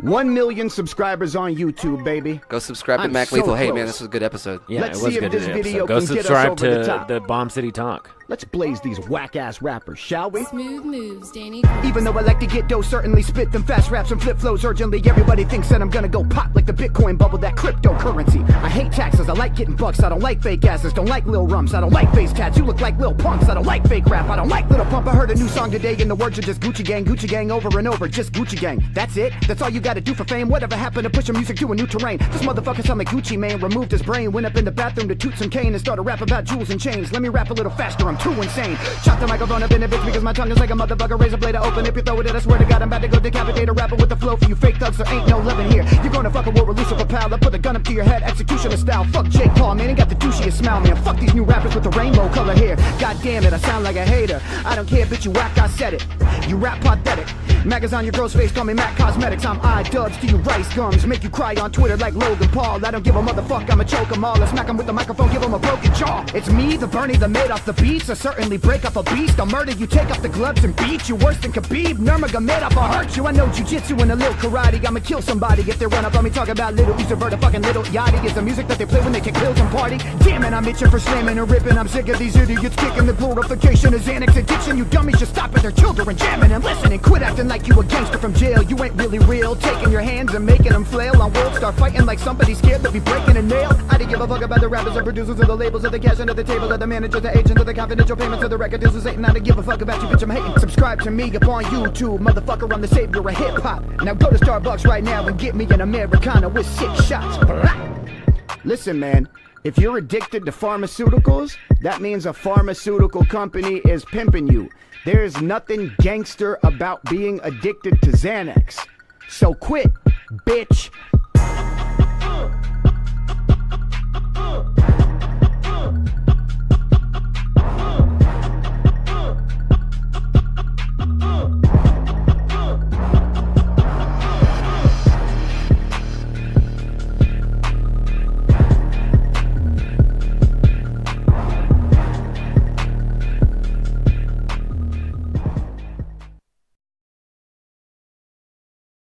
1 million subscribers on YouTube, baby.
Go subscribe to
I'm
Mac
so
Lethal. Hey
close.
man, this was a good episode.
Yeah,
Let's
it was
see if
good.
this video
Go
can get us
subscribe
over the
to
top.
the Bomb City Talk.
Let's blaze these whack-ass rappers, shall we?
Smooth moves, Danny.
Even though I like to get dough, certainly spit them fast raps and flip flows urgently. Everybody thinks that I'm gonna go pop like the Bitcoin bubble, that cryptocurrency. I hate taxes, I like getting bucks, I don't like fake asses, don't like lil rumps, I don't like face tats, you look like lil punks, I don't like fake rap, I don't like Little Pump. I heard a new song today and the words are just Gucci Gang over and over, just Gucci Gang. That's it? That's all you gotta do for fame? Whatever happened to pushing music to a new terrain? This motherfucker sound like Gucci Mane, removed his brain, went up in the bathroom to toot some cane and started rap about jewels and chains. Let me rap a little faster, I'm too insane. Chop the microphone up in a bitch because my tongue is like a motherfucker. Razor blade to open. If you throw it in, I swear to God, I'm about to go decapitate a rapper with the flow. For you fake thugs, there ain't no loving here. You're gonna fuck a war release of a pal. I put a gun up to your head, executioner style. Fuck Jake Paul, man, ain't got the douchiest smile, man. Fuck these new rappers with the rainbow color hair. God damn it, I sound like a hater. I don't care, bitch, you whack, I said it. You rap pathetic. Maggots on your girl's face, call me Mac Cosmetics. I'm iDubbbz to you rice gums. Make you cry on Twitter like Logan Paul. I don't give a motherfucker, I'ma choke them all. I smack them with the microphone, give them a broken jaw. It's me, the Bernie, the made off the beats. I certainly break up a beast. I'll murder you, take off the gloves and beat you. Worse than Khabib, Nurmagomedov, I'll hurt you. I know jujitsu and a little karate. I'ma kill somebody if they run up on me. Talk about little Easter Bird, a fucking little Yachty. Is the music that they play when they take pills and party. Damn it, I'm itching for slamming and ripping. I'm sick of these idiots kicking the glorification of Xanax addiction. You dummies should stop at their children jamming and listening. Quit acting like you a gangster from jail. You ain't really real. Taking your hands and making them flail on world. Start fighting like somebody scared to be breaking a nail. I didn't give a fuck about the rappers and producers or the labels or the cash under the table or the managers, the agents or the confidential payments or the record deals. This ain't not to give a fuck about you, bitch, I'm hating. Subscribe to me up on YouTube, motherfucker, I'm the savior of hip-hop. Now go to Starbucks right now and get me an Americano with 6 shots. Blah. Listen, man, if you're addicted to pharmaceuticals, that means a pharmaceutical company is pimping you. There's nothing gangster about being addicted to Xanax. So quit, bitch.